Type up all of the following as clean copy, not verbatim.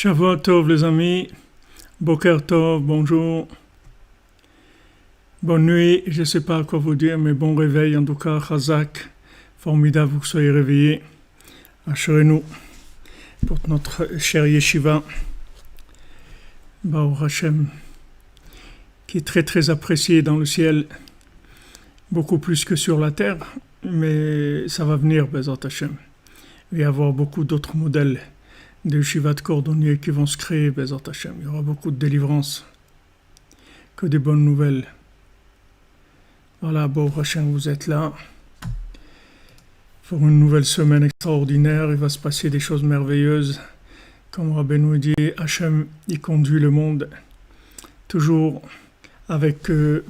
Shavua Tov les amis, Boker Tov, bonjour, bonne nuit, je ne sais pas quoi vous dire, mais bon réveil en tout cas, Chazak, formidable que vous soyez réveillés, assurez-nous pour notre cher Yeshiva, Baruch Hashem, qui est très très apprécié dans le ciel, beaucoup plus que sur la terre, mais ça va venir, Bezat Hashem, il va y avoir beaucoup d'autres modèles de yeshivat cordonniers qui vont se créer, Bezat Hashem. Il y aura beaucoup de délivrance, que des bonnes nouvelles. Voilà, Baruch Hashem, vous êtes là pour une nouvelle semaine extraordinaire. Il va se passer des choses merveilleuses. Comme Rabbeinu dit, Hashem, il conduit le monde toujours avec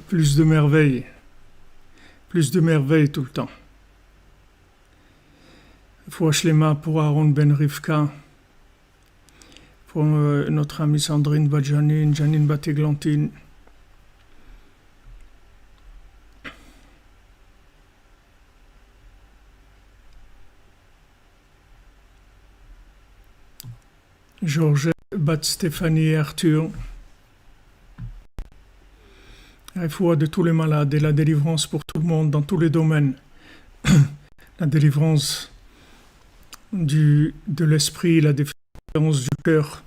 plus de merveilles tout le temps. Fouach Lema pour Aaron Ben Rivka, pour notre amie Sandrine Badjanine, Janine Bateglantine. Georges Bat Stéphanie et Arthur. Il faut de tous les malades et la délivrance pour tout le monde dans tous les domaines. La délivrance de l'esprit, la délivrance du cœur,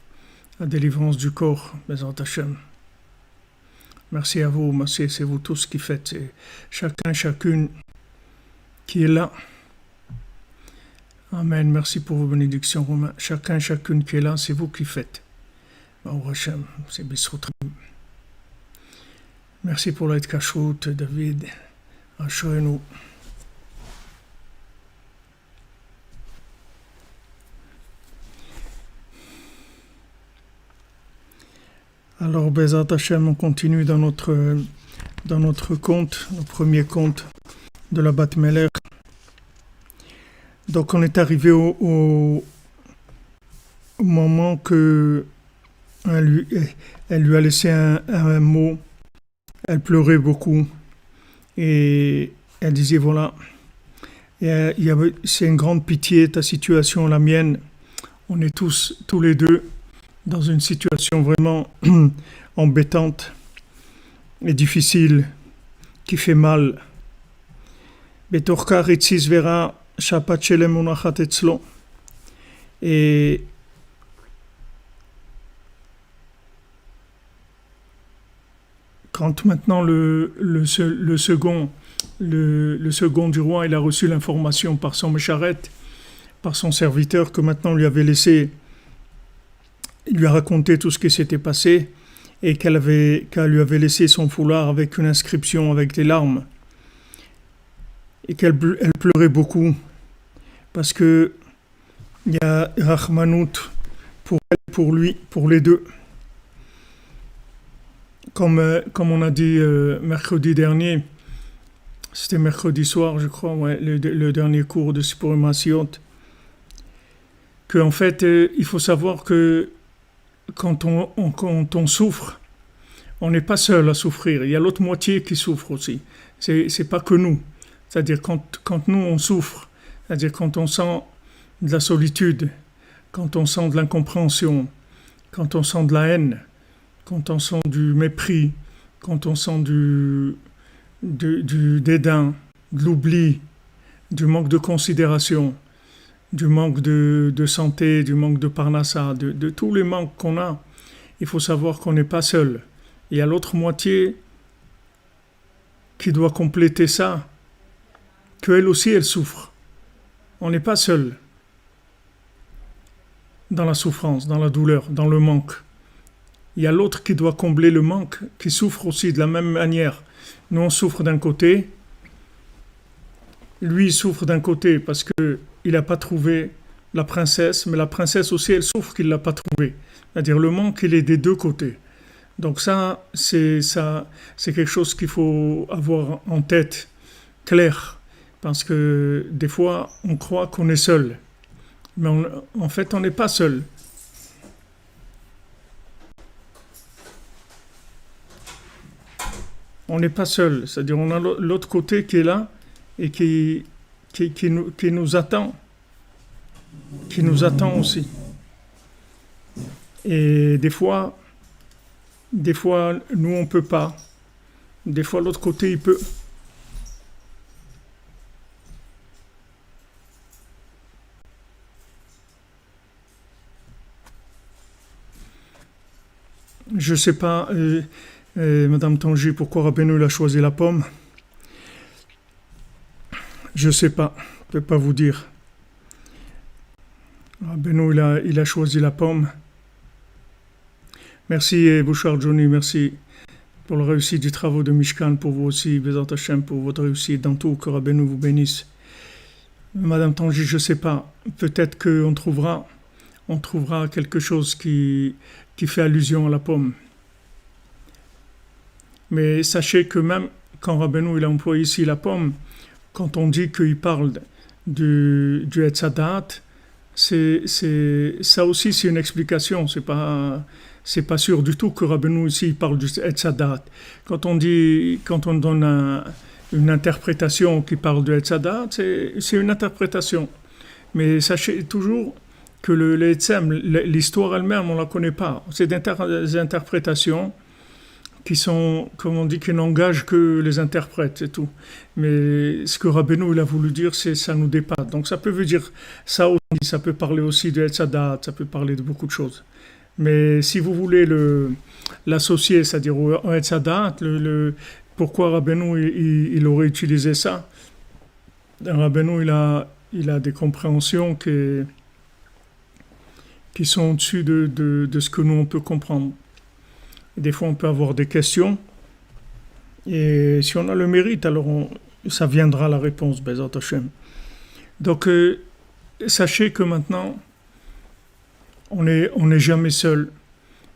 la délivrance du corps, Bezat Hashem. Merci à vous, merci, c'est vous tous qui faites, c'est chacun, chacune qui est là. Amen, merci pour vos bénédictions, Romain. Chacun, chacune qui est là, c'est vous qui faites. Baruch Hashem, c'est Bisroutrim. Merci pour l'aide cachoute, David. Assurez-nous. Alors, Bezat Hashem, on continue dans notre conte, le premier conte de la Bat Meler. Donc, on est arrivé au moment que elle lui a laissé un mot. Elle pleurait beaucoup et elle disait voilà, c'est une grande pitié ta situation, la mienne. On est tous les deux dans une situation vraiment embêtante et difficile, qui fait mal. Et quand maintenant le second du roi, il a reçu l'information par son mécharet, par son serviteur, que maintenant il lui a raconté tout ce qui s'était passé et qu'elle lui avait laissé son foulard avec une inscription avec des larmes et qu'elle pleurait beaucoup parce que il y a Rachmanout pour elle, pour lui, pour les deux. Comme on a dit mercredi dernier, c'était mercredi soir, je crois, ouais, le dernier cours de Sipurim Asiot, qu'en fait, il faut savoir que quand on souffre, on n'est pas seul à souffrir. Il y a l'autre moitié qui souffre aussi. C'est pas que nous. C'est-à-dire quand nous on souffre, c'est-à-dire quand on sent de la solitude, quand on sent de l'incompréhension, quand on sent de la haine, quand on sent du mépris, quand on sent du dédain, de l'oubli, du manque de considération, du manque de santé, du manque de parnassa, de tous les manques qu'on a, il faut savoir qu'on n'est pas seul. Il y a l'autre moitié qui doit compléter ça, qu'elle aussi elle souffre. On n'est pas seul dans la souffrance, dans la douleur, dans le manque. Il y a l'autre qui doit combler le manque, qui souffre aussi de la même manière. Nous on souffre d'un côté, lui il souffre d'un côté parce qu'il n'a pas trouvé la princesse, mais la princesse aussi elle souffre qu'il ne l'a pas trouvée. C'est-à-dire le manque il est des deux côtés. Donc ça c'est quelque chose qu'il faut avoir en tête, clair, parce que des fois on croit qu'on est seul, mais en fait on n'est pas seul. On n'est pas seul, c'est-à-dire on a l'autre côté qui est là et qui nous attend aussi. Et des fois, nous, on peut pas. Des fois, l'autre côté, il peut. Je sais pas, Madame Tangi, pourquoi Rabbeinu il a choisi la pomme. Je sais pas, je peux pas vous dire. Rabbeinu il a choisi la pomme. Merci Bouchard Johnny, merci pour la réussite du travail de Mishkan, pour vous aussi, Bezat Hashem, pour votre réussite dans tout, que Rabbeinu vous bénisse. Madame Tangi, je sais pas, peut-être qu'on trouvera quelque chose qui fait allusion à la pomme. Mais sachez que même quand Rabbeinu il a employé ici la pomme, quand on dit qu'il parle du Etzadat, ça aussi c'est une explication, c'est pas sûr du tout que Rabbeinu ici il parle du Etzadat. Quand on donne une interprétation qui parle du Etzadat, c'est une interprétation. Mais sachez toujours que l'histoire elle-même, on ne la connaît pas. C'est des interprétations qui sont, comme on dit, qui n'engagent que les interprètes, c'est tout. Mais ce que Rabbeinu il a voulu dire, ça nous dépasse. Donc ça peut dire ça aussi, ça peut parler aussi de Etzadat, ça peut parler de beaucoup de choses. Mais si vous voulez l'associer, c'est-à-dire au Etzadat, pourquoi Rabbeinu il aurait utilisé ça? Rabbeinu il a des compréhensions qui sont au-dessus de ce que nous on peut comprendre. Et des fois on peut avoir des questions et si on a le mérite alors ça viendra la réponse Bezat Hashem. Donc sachez que maintenant on n'est jamais seul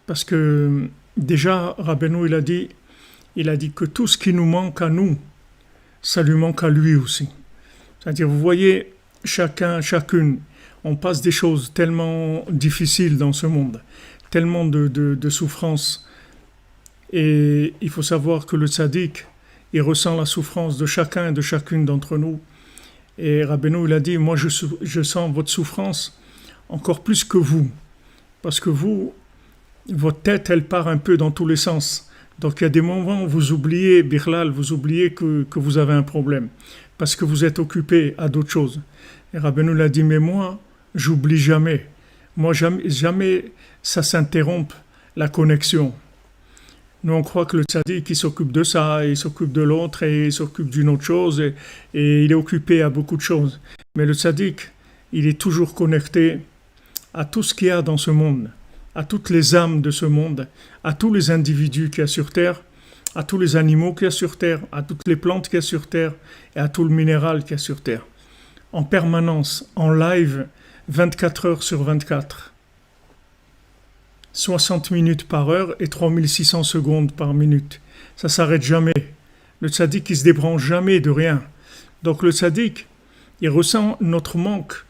parce que déjà Rabbeinu il a dit que tout ce qui nous manque à nous ça lui manque à lui aussi. C'est-à-dire vous voyez chacune on passe des choses tellement difficiles dans ce monde, tellement de souffrances. Et il faut savoir que le tzaddik, il ressent la souffrance de chacun et de chacune d'entre nous. Et Rabbeinu, il a dit, moi je sens votre souffrance encore plus que vous. Parce que votre tête, elle part un peu dans tous les sens. Donc il y a des moments où vous oubliez, Birlal, vous oubliez que vous avez un problème. Parce que vous êtes occupé à d'autres choses. Et Rabbeinu l'a dit, mais moi, j'oublie jamais. Moi, jamais ça s'interrompt, la connexion. Nous, on croit que le tzaddik, il s'occupe de ça, il s'occupe de l'autre, et il s'occupe d'une autre chose, et il est occupé à beaucoup de choses. Mais le tzaddik, il est toujours connecté à tout ce qu'il y a dans ce monde, à toutes les âmes de ce monde, à tous les individus qu'il y a sur Terre, à tous les animaux qu'il y a sur Terre, à toutes les plantes qu'il y a sur Terre, et à tout le minéral qu'il y a sur Terre. En permanence, en live, 24 heures sur 24. 60 minutes par heure et 3600 secondes par minute. Ça s'arrête jamais. Le tzaddik, il se débranche jamais de rien. Donc le tzaddik, il ressent notre manque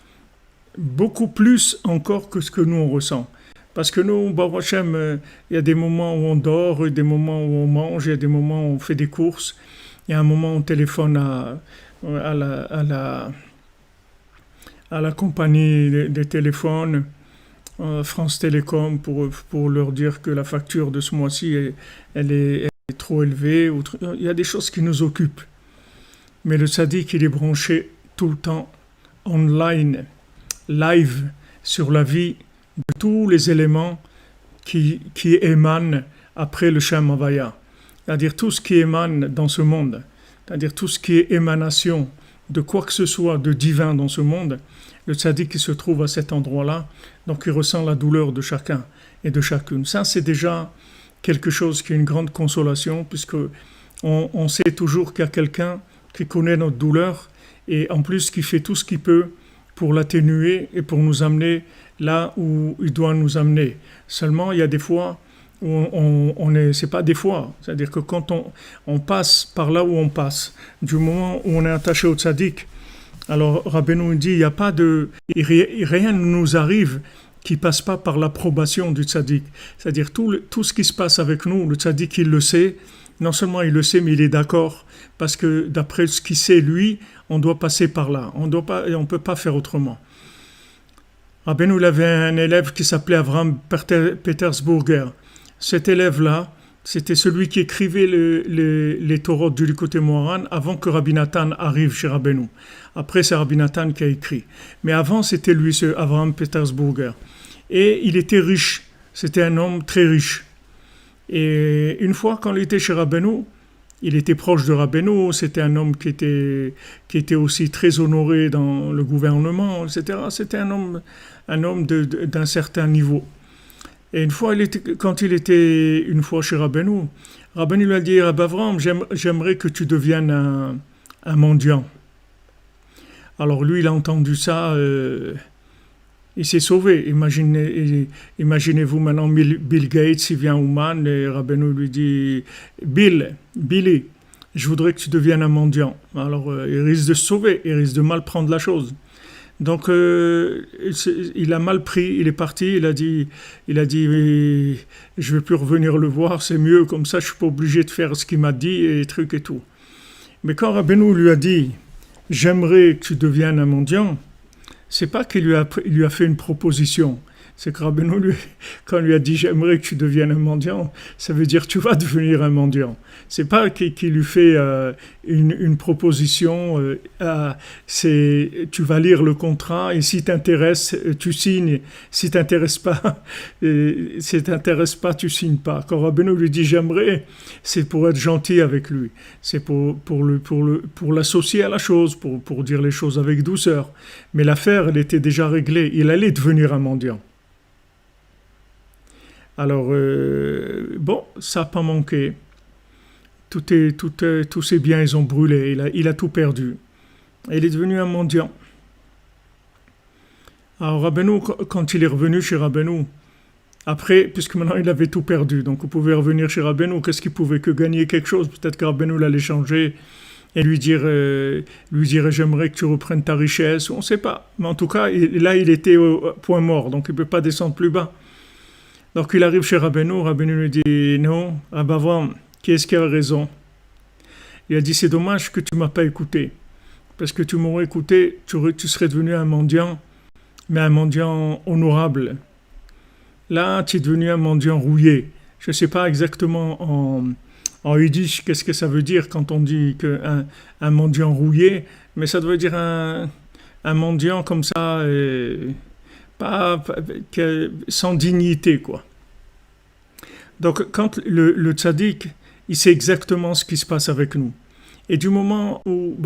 beaucoup plus encore que ce que nous on ressent. Parce que nous, Baruch Hashem, il y a des moments où on dort, il y a des moments où on mange, il y a des moments où on fait des courses, il y a un moment où on téléphone à la compagnie des téléphones, France Télécom, pour leur dire que la facture de ce mois-ci, elle est trop élevée. Il y a des choses qui nous occupent. Mais le tzaddik, il est branché tout le temps, online, live, sur la vie de tous les éléments qui émanent après le Shem Havaya. C'est-à-dire tout ce qui émane dans ce monde, c'est-à-dire tout ce qui est émanation de quoi que ce soit de divin dans ce monde, le tzaddik qui se trouve à cet endroit-là, donc il ressent la douleur de chacun et de chacune. Ça, c'est déjà quelque chose qui est une grande consolation, puisque on sait toujours qu'il y a quelqu'un qui connaît notre douleur et en plus qui fait tout ce qu'il peut pour l'atténuer et pour nous amener là où il doit nous amener. Seulement, il y a des fois où c'est pas des fois, c'est-à-dire que quand on passe par là où on passe, du moment où on est attaché au tzaddik, alors Rabbeinu dit, il y a pas rien ne nous arrive qui passe pas par l'approbation du tzaddik. C'est-à-dire tout ce qui se passe avec nous, le tzaddik il le sait, non seulement il le sait, mais il est d'accord, parce que d'après ce qu'il sait lui, on doit passer par là, on peut pas faire autrement. Rabbeinu il avait un élève qui s'appelait Avram Petersburger. Cet élève-là, c'était celui qui écrivait les Torot du Likutei Moharan avant que Rabbi Nathan arrive chez Rabbeinu. Après, c'est Rabbi Nathan qui a écrit. Mais avant, c'était lui, ce Avram Petersburger. Et il était riche. C'était un homme très riche. Et une fois, quand il était chez Rabbeinu, il était proche de Rabbeinu, c'était un homme qui était aussi très honoré dans le gouvernement, etc. C'était un homme d'un certain niveau. Et une fois, quand il était une fois chez Rabbeinu, Rabbeinu lui a dit, Rabbi Avram, j'aimerais que tu deviennes un mendiant. Alors lui, il a entendu ça, il s'est sauvé. Imaginez-vous maintenant Bill Gates, il vient au Man et Rabbeinu lui dit, Billy, je voudrais que tu deviennes un mendiant. Alors il risque de se sauver, il risque de mal prendre la chose. Donc il a mal pris, il est parti, il a dit, je ne vais plus revenir le voir, c'est mieux, comme ça je ne suis pas obligé de faire ce qu'il m'a dit et trucs et tout. Mais quand Rabbeinu lui a dit, j'aimerais que tu deviennes un mendiant, c'est pas qu'il lui a fait une proposition. C'est que Rabbeinu, quand il lui a dit « j'aimerais que tu deviennes un mendiant », ça veut dire « tu vas devenir un mendiant ». C'est pas qu'il lui fait une proposition, tu vas lire le contrat et si t'intéresse, tu signes. Si t'intéresse pas, tu signes pas. Quand Rabbeinu lui dit « j'aimerais », c'est pour être gentil avec lui. C'est pour l'associer à la chose, pour dire les choses avec douceur. Mais l'affaire, elle était déjà réglée. Il allait devenir un mendiant. Alors, bon, ça n'a pas manqué. Tous ses biens, ils ont brûlé. Il a tout perdu. Et il est devenu un mendiant. Alors, Rabbeinu, quand il est revenu chez Rabbeinu, après, puisque maintenant il avait tout perdu, donc vous pouvez revenir chez Rabbeinu, qu'est-ce qu'il pouvait que gagner quelque chose? Peut-être que Rabbeinu l'allait changer et lui dirait j'aimerais que tu reprennes ta richesse. On ne sait pas. Mais en tout cas, là, il était au point mort, donc il ne peut pas descendre plus bas. Donc il arrive chez Rabbeinu lui dit « Non, Rabbi Avram, qui est-ce qui a raison ?» Il a dit « C'est dommage que tu ne m'as pas écouté. Parce que tu m'aurais écouté, tu serais devenu un mendiant, mais un mendiant honorable. Là, tu es devenu un mendiant rouillé. Je ne sais pas exactement en yiddish qu'est-ce que ça veut dire quand on dit un mendiant rouillé, mais ça doit dire un mendiant comme ça... sans dignité, quoi. Donc, quand le tzaddik, il sait exactement ce qui se passe avec nous. Et du moment où,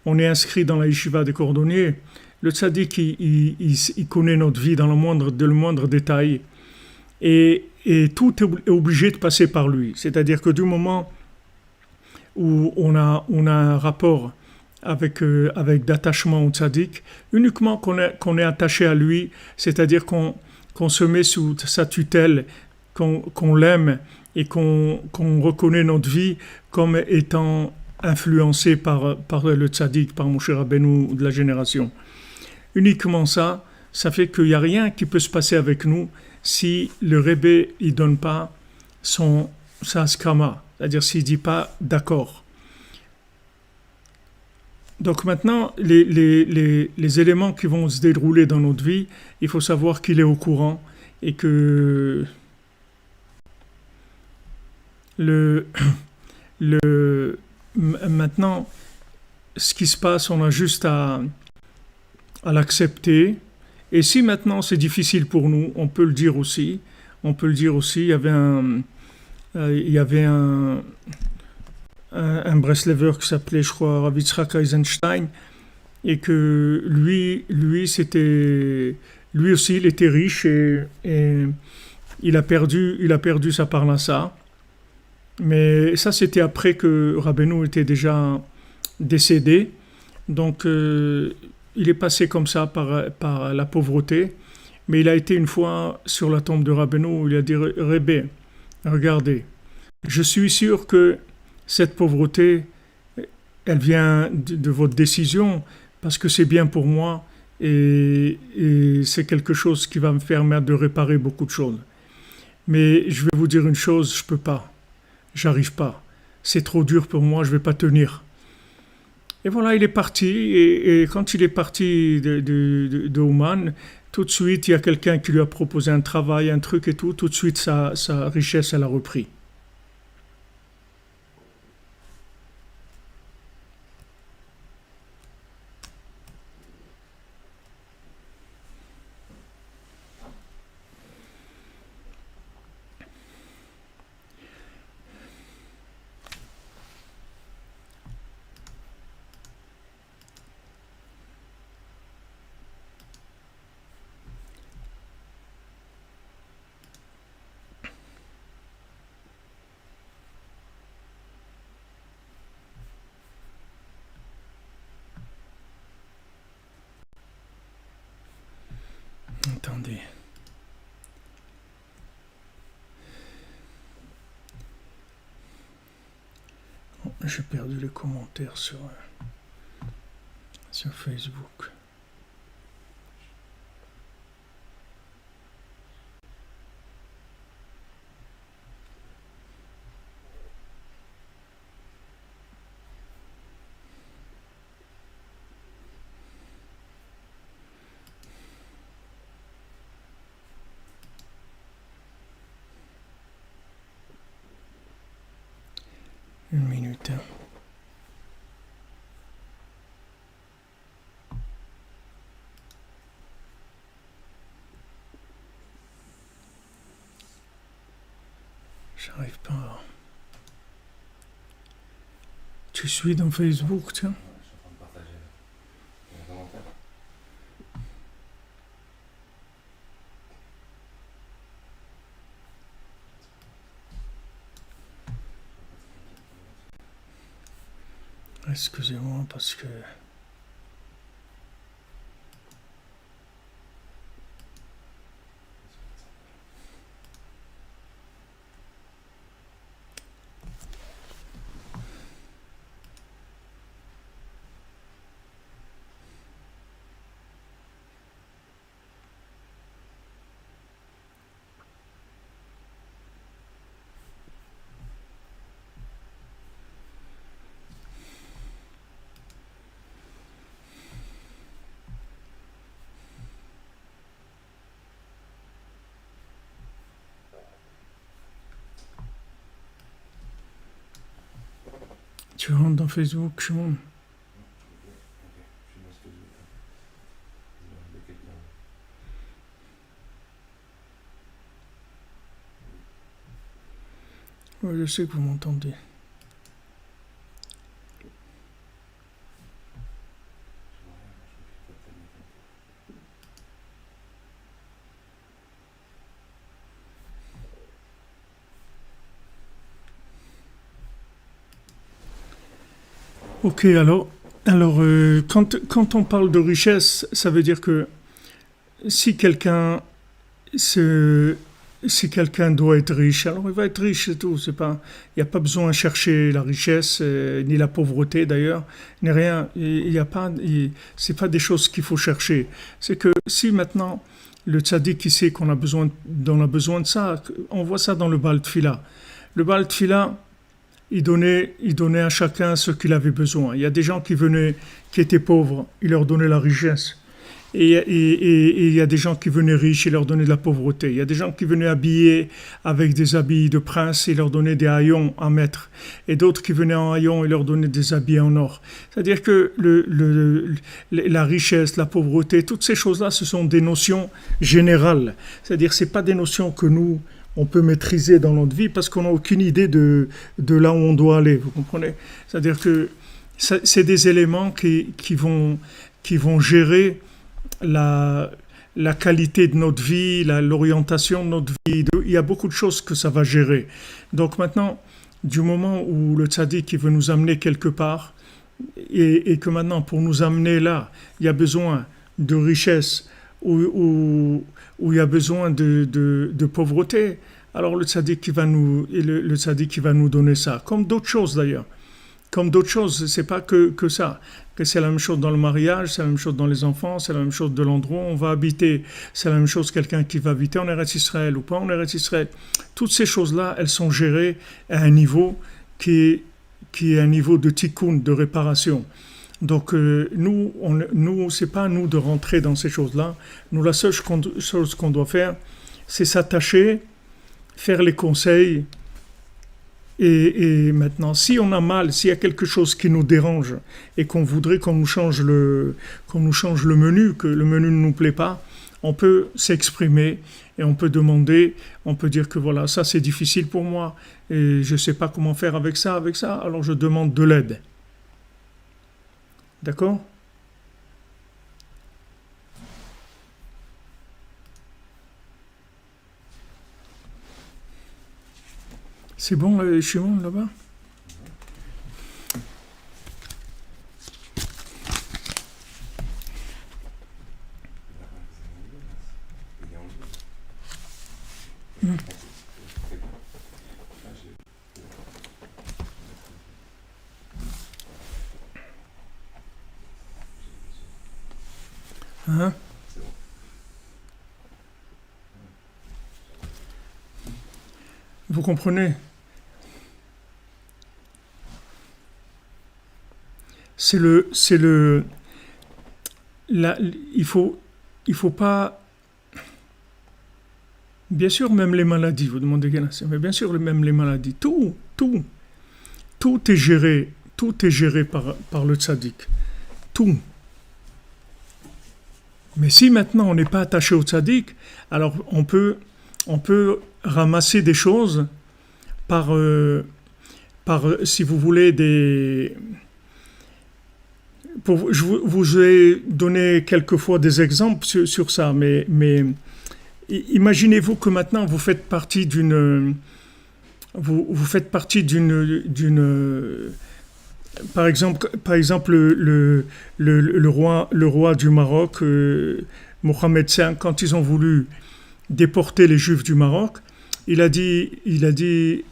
on est inscrit dans la yeshiva des cordonniers, le tzaddik, il connaît notre vie dans le moindre détail. Et tout est obligé de passer par lui. C'est-à-dire que du moment où on a un rapport avec d'attachement au tzaddik, uniquement qu'on est attaché à lui, c'est-à-dire qu'on se met sous sa tutelle, qu'on l'aime et qu'on reconnaît notre vie comme étant influencé par le tzaddik, par Moshe Rabbeinu de la génération. Uniquement ça fait qu'il n'y a rien qui peut se passer avec nous si le Rebbe ne donne pas sa askama, c'est-à-dire s'il ne dit pas d'accord. Donc maintenant, les éléments qui vont se dérouler dans notre vie, il faut savoir qu'il est au courant et que maintenant, ce qui se passe, on a juste à l'accepter. Et si maintenant c'est difficile pour nous, on peut le dire aussi. Il y avait un Breslever qui s'appelait, je crois, Rav Yitzhak Eisenstein, et que lui aussi, il était riche et il a perdu sa parnassa. Mais ça, c'était après que Rabbeinu était déjà décédé. Donc, il est passé comme ça par la pauvreté. Mais il a été une fois sur la tombe de Rabbeinu où il a dit « Rebbe, regardez, je suis sûr que cette pauvreté, elle vient de votre décision parce que c'est bien pour moi et c'est quelque chose qui va me permettre de réparer beaucoup de choses. Mais je vais vous dire une chose, je ne peux pas. J'arrive pas. C'est trop dur pour moi, je ne vais pas tenir. » Et voilà, il est parti. Et quand il est parti de Ouman, tout de suite, il y a quelqu'un qui lui a proposé un travail, un truc et tout de suite, sa richesse, elle a repris. Attendez. Oh, j'ai perdu les commentaires sur Facebook. Une minute. J'arrive pas à... Tu suis dans Facebook, tiens? Je suis en train de partager les commentaires. Excusez-moi parce que... Tu rentres dans Facebook, Shimon? Ok, je sais pas ce que je vais faire. Je vais enlever quelqu'un. Oui, je sais que vous m'entendez. Je vois rien, moi je m'occupe pas de ta mécanique. Ok, alors quand on parle de richesse, ça veut dire que si quelqu'un se- si quelqu'un doit être riche, alors il va être riche, c'est tout. C'est pas, il n'y a pas besoin de chercher la richesse, ni la pauvreté d'ailleurs, ni rien. Il y a pas, c'est pas des choses qu'il faut chercher. C'est que si maintenant le tzaddik qui sait on a besoin de ça, on voit ça dans le Baal Tfila. Le Baal Tfila, il donnait à chacun ce qu'il avait besoin. Il y a des gens qui venaient, qui étaient pauvres, il leur donnait la richesse. Et il y a des gens qui venaient riches, il leur donnait de la pauvreté. Il y a des gens qui venaient habillés avec des habits de prince, il leur donnait des haillons à mettre. Et d'autres qui venaient en haillons, il leur donnait des habits en or. C'est-à-dire que la richesse, la pauvreté, toutes ces choses-là, ce sont des notions générales. C'est-à-dire que ce pas des notions que nous, on peut maîtriser dans notre vie parce qu'on n'a aucune idée de là où on doit aller. Vous comprenez? C'est-à-dire que c'est des éléments qui vont gérer la qualité de notre vie, l'orientation de notre vie. Il y a beaucoup de choses que ça va gérer. Donc maintenant, du moment où le tzaddik veut nous amener quelque part, et que maintenant, pour nous amener là, il y a besoin de richesse, ou il y a besoin de pauvreté, alors le tzaddik le tzaddik va nous donner ça. Comme d'autres choses d'ailleurs. Comme d'autres choses, c'est pas que ça. Que c'est la même chose dans le mariage, c'est la même chose dans les enfants, c'est la même chose de l'endroit où on va habiter, c'est la même chose quelqu'un qui va habiter en Eretz Israël ou pas en Eretz Israël. Toutes ces choses-là, elles sont gérées à un niveau qui est un niveau de tikkun, de réparation. Donc nous, c'est pas à nous de rentrer dans ces choses-là. Nous, la seule chose qu'on doit faire, c'est s'attacher, faire les conseils. Et maintenant, si on a mal, s'il y a quelque chose qui nous dérange et qu'on voudrait qu'on nous change le menu, que le menu ne nous plaît pas, on peut s'exprimer et on peut demander, on peut dire que voilà, ça c'est difficile pour moi et je ne sais pas comment faire avec ça, alors je demande de l'aide. D'accord? C'est bon, Shimon, là-bas? Hein? Vous comprenez? C'est le, la- il faut, il faut pas, bien sûr, même les maladies, vous demandez mais bien sûr, même les maladies, tout est géré par le tzaddik, tout. Mais si maintenant on n'est pas attaché au tzaddik, alors on peut ramasser des choses par, si vous voulez, je vous ai donné quelquefois des exemples sur ça, mais imaginez-vous que maintenant vous faites partie par exemple le roi du Maroc, Mohamed V, quand ils ont voulu déporter les Juifs du Maroc, il a dit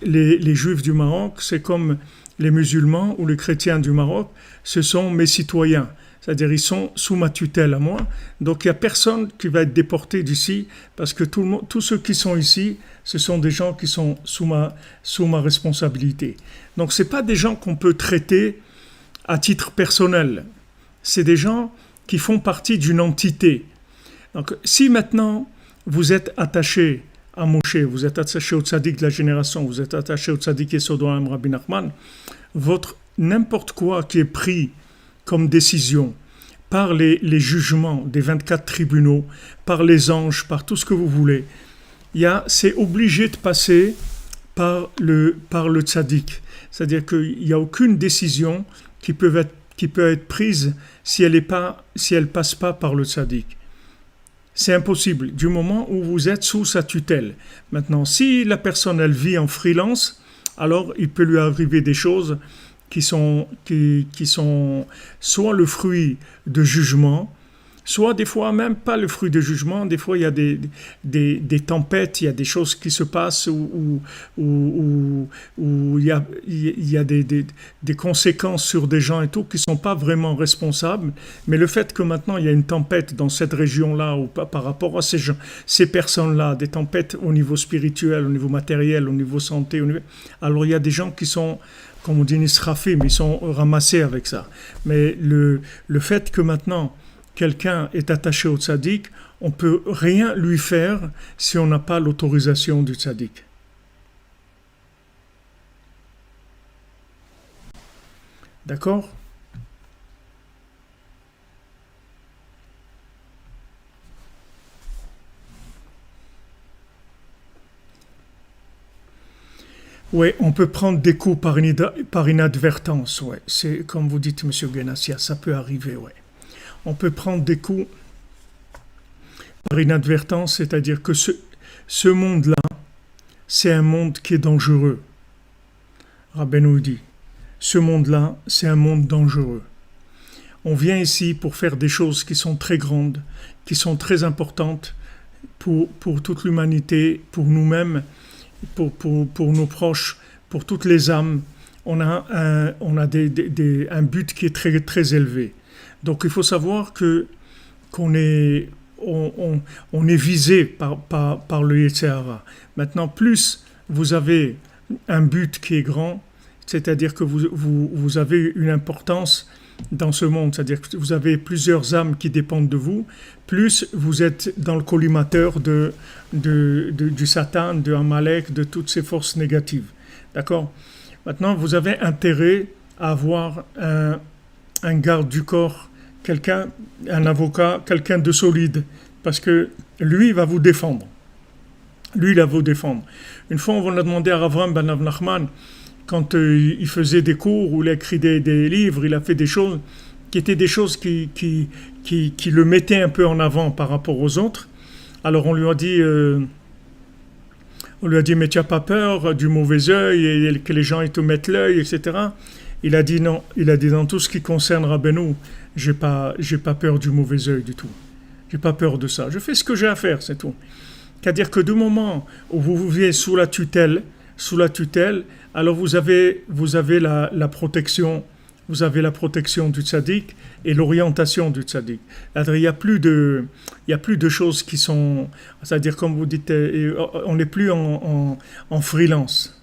les Juifs du Maroc, c'est comme les musulmans ou les chrétiens du Maroc, ce sont mes citoyens. C'est-à-dire ils sont sous ma tutelle à moi. Donc il n'y a personne qui va être déporté d'ici parce que tous ceux qui sont ici, ce sont des gens qui sont sous ma responsabilité. Donc ce n'est pas des gens qu'on peut traiter à titre personnel. C'est des gens qui font partie d'une entité. Donc si maintenant vous êtes attaché à Moshe, vous êtes attaché au tzaddik de la génération, vous êtes attaché au tzaddik Yesod-Olam Rabbi Nachman, n'importe quoi qui est pris comme décision par les jugements des 24 tribunaux, par les anges, par tout ce que vous voulez, c'est obligé de passer par le tzaddik. C'est-à-dire qu'il n'y a aucune décision qui peut être prise si elle passe pas par le tzaddik. C'est impossible, du moment où vous êtes sous sa tutelle. Maintenant, si la personne, elle vit en freelance, alors il peut lui arriver des choses qui sont soit le fruit de jugement, soit des fois même pas le fruit de jugement. Des fois, il y a des tempêtes, il y a des choses qui se passent où il y a des conséquences sur des gens et tout qui ne sont pas vraiment responsables. Mais le fait que maintenant, il y a une tempête dans cette région-là ou par rapport à ces personnes-là, des tempêtes au niveau spirituel, au niveau matériel, au niveau santé, alors il y a des gens qui sont, comme on dit, nisrafim, ils sont ramassés avec ça. Mais le fait que maintenant, quelqu'un est attaché au tzaddik, on ne peut rien lui faire si on n'a pas l'autorisation du tzaddik. D'accord? Oui, on peut prendre des coups par inadvertance, ouais. C'est comme vous dites, Monsieur Guenassia, ça peut arriver, ouais. On peut prendre des coups par inadvertance, c'est-à-dire que ce monde-là, c'est un monde qui est dangereux. Rabbeinu dit, ce monde-là, c'est un monde dangereux. On vient ici pour faire des choses qui sont très grandes, qui sont très importantes pour toute l'humanité, pour nous-mêmes, pour nos proches, pour toutes les âmes. On a un but qui est très, très élevé. Donc il faut savoir qu'on est visé par le Yetzer Hara. Maintenant, plus vous avez un but qui est grand, c'est-à-dire que vous avez une importance dans ce monde, c'est-à-dire que vous avez plusieurs âmes qui dépendent de vous, plus vous êtes dans le collimateur du Satan, de Amalek, de toutes ces forces négatives. D'accord? Maintenant, vous avez intérêt à avoir un garde du corps, quelqu'un, un avocat, quelqu'un de solide, parce que lui, il va vous défendre. Lui, il va vous défendre. Une fois, on a demandé à Ravram Ben Nachman, quand il faisait des cours, ou il a écrit des livres, il a fait des choses qui étaient des choses qui le mettaient un peu en avant par rapport aux autres. Alors on lui a dit, mais tu n'as pas peur du mauvais œil et que les gens ils te mettent l'œil, etc. Il a dit non. Il a dit dans tout ce qui concerne Rabbeinu, j'ai pas peur du mauvais œil du tout. J'ai pas peur de ça. Je fais ce que j'ai à faire, c'est tout. C'est-à-dire que du moment où vous vivez sous la tutelle, alors vous avez la protection, vous avez la protection du tzaddik et l'orientation du tzaddik. Il n'y a plus de choses qui sont, c'est-à-dire comme vous dites, on n'est plus en freelance.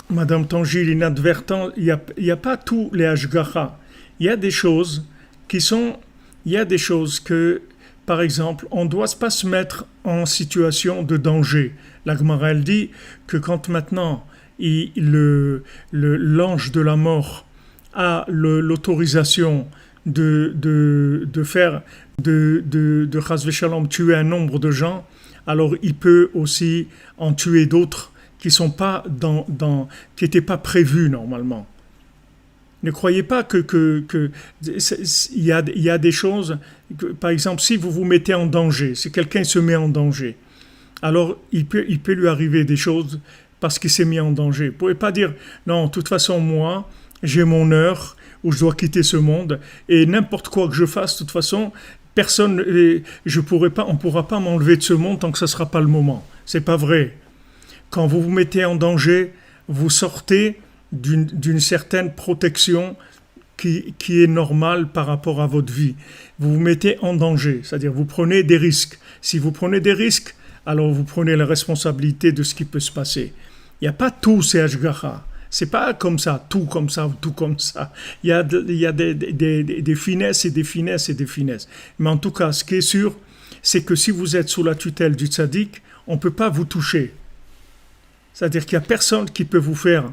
Madame Tangil, inadvertent, il y a pas tous les hashgacha. Il y a des choses que, par exemple, on ne doit pas se mettre en situation de danger. La Gemara, elle dit que quand maintenant l'ange de la mort a l'autorisation de faire, de chas v'shalom, tuer un nombre de gens, alors il peut aussi en tuer d'autres qui sont pas qui n'étaient pas prévus normalement. Ne croyez pas que il y a des choses, par exemple, si vous vous mettez en danger, si quelqu'un se met en danger, alors il peut lui arriver des choses parce qu'il s'est mis en danger. Vous ne pouvez pas dire, non, de toute façon, moi, j'ai mon heure où je dois quitter ce monde et n'importe quoi que je fasse, de toute façon, on ne pourra pas m'enlever de ce monde tant que ce ne sera pas le moment. C'est pas vrai. Quand vous vous mettez en danger, vous sortez d'une certaine protection qui est normale par rapport à votre vie. Vous vous mettez en danger, c'est-à-dire vous prenez des risques. Si vous prenez des risques, alors vous prenez la responsabilité de ce qui peut se passer. Il n'y a pas tout ces hashgacha. C'est pas comme ça, tout comme ça ou tout comme ça. Il y a des finesses et des finesses et des finesses. Mais en tout cas, ce qui est sûr, c'est que si vous êtes sous la tutelle du tzaddik, on ne peut pas vous toucher. C'est-à-dire qu'il n'y a personne qui peut vous faire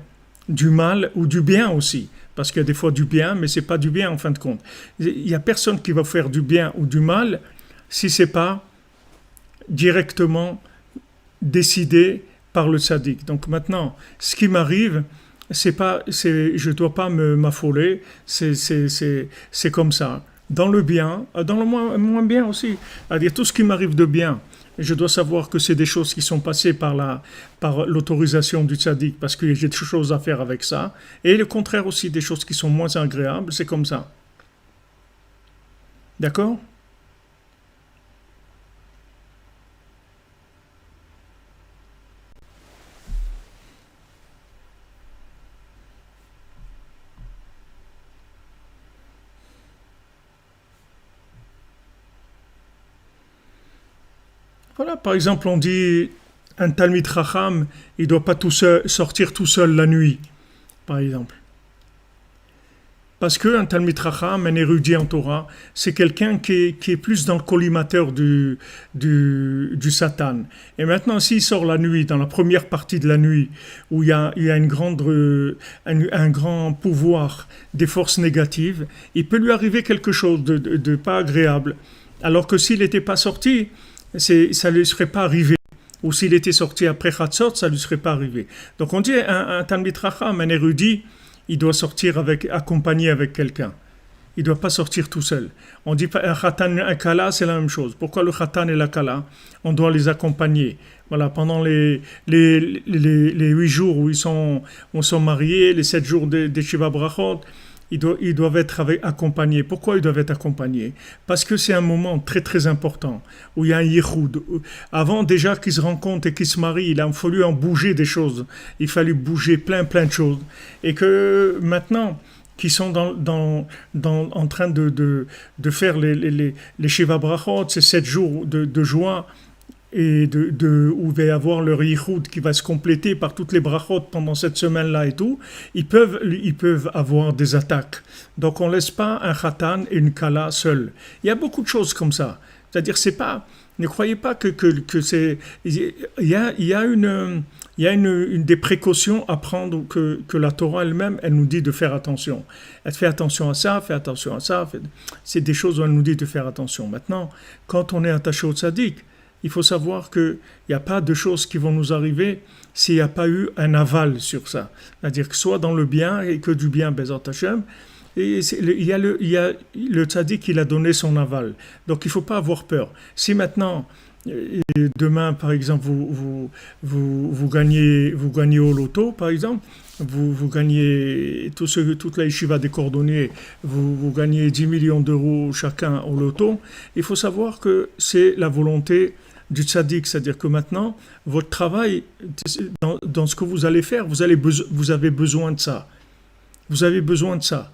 du mal ou du bien aussi. Parce qu'il y a des fois du bien, mais ce n'est pas du bien en fin de compte. Il n'y a personne qui va faire du bien ou du mal si ce n'est pas directement décidé par le tzaddik. Donc maintenant, ce qui m'arrive, je ne dois pas m'affoler, c'est comme ça. Dans le bien, dans le moins bien aussi. C'est-à-dire tout ce qui m'arrive de bien, je dois savoir que c'est des choses qui sont passées par l'autorisation du tzaddik, parce que j'ai des choses à faire avec ça. Et le contraire aussi, des choses qui sont moins agréables, c'est comme ça. D'accord ? Voilà, par exemple, on dit un Talmid Chacham, il ne doit pas sortir tout seul la nuit, par exemple. Parce qu'un Talmid Chacham, un érudit en Torah, c'est quelqu'un qui est plus dans le collimateur du Satan. Et maintenant, s'il sort la nuit, dans la première partie de la nuit, où il y a un grand pouvoir des forces négatives, il peut lui arriver quelque chose de pas agréable. Alors que s'il n'était pas sorti, ça ne lui serait pas arrivé. Ou s'il était sorti après Chatzot, ça ne lui serait pas arrivé. Donc on dit un Talmid Chacham, un érudit, il doit sortir accompagné avec quelqu'un. Il ne doit pas sortir tout seul. On dit un Khatan, un Kala, c'est la même chose. Pourquoi le Khatan et la Kala? On doit les accompagner. Voilà, pendant les 8 jours où ils sont mariés, les 7 jours des Shiva Brachot, ils doivent être accompagnés. Pourquoi ils doivent être accompagnés? Parce que c'est un moment très très important où il y a un yichoud. Avant déjà qu'ils se rencontrent et qu'ils se marient, il a fallu en bouger des choses. Il fallait bouger plein de choses. Et que maintenant, qui sont en train de faire les Shiva Brachot, ces 7 jours de joie, et où il va y avoir leur yichoud qui va se compléter par toutes les brachot pendant cette semaine-là et tout, ils peuvent avoir des attaques. Donc on ne laisse pas un khatan et une kala seuls. Il y a beaucoup de choses comme ça. C'est-à-dire, c'est pas, ne croyez pas que c'est... Il y a des précautions à prendre que la Torah elle-même, elle nous dit de faire attention. Elle fait attention à ça, fait attention à ça. C'est des choses où elle nous dit de faire attention. Maintenant, quand on est attaché au tzaddik, il faut savoir qu'il n'y a pas de choses qui vont nous arriver s'il n'y a pas eu un aval sur ça. C'est-à-dire que soit dans le bien et que du bien, Bezat Hashem, et il y a le tzaddik, il a donné son aval. Donc il ne faut pas avoir peur. Si maintenant, demain, par exemple, vous gagnez au loto, par exemple, vous gagnez, toute la yeshiva des cordonniers, vous gagnez 10 millions d'euros chacun au loto, il faut savoir que c'est la volonté du tzaddik, c'est-à-dire que maintenant, votre travail, dans ce que vous allez faire, vous avez besoin de ça. Vous avez besoin de ça.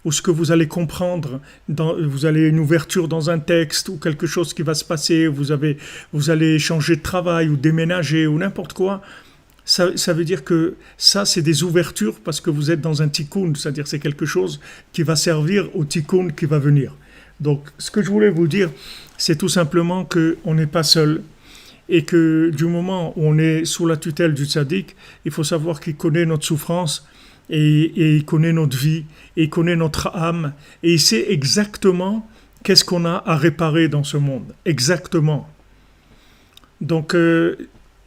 Ou ce que vous allez comprendre, vous allez une ouverture dans un texte, ou quelque chose qui va se passer, vous allez changer de travail, ou déménager, ou n'importe quoi. Ça veut dire que ça, c'est des ouvertures parce que vous êtes dans un tikkun, c'est-à-dire c'est quelque chose qui va servir au tikkun qui va venir. Donc, ce que je voulais vous dire, c'est tout simplement qu'on n'est pas seul et que du moment où on est sous la tutelle du tzaddik, il faut savoir qu'il connaît notre souffrance et il connaît notre vie et il connaît notre âme et il sait exactement qu'est-ce qu'on a à réparer dans ce monde. Exactement. Donc,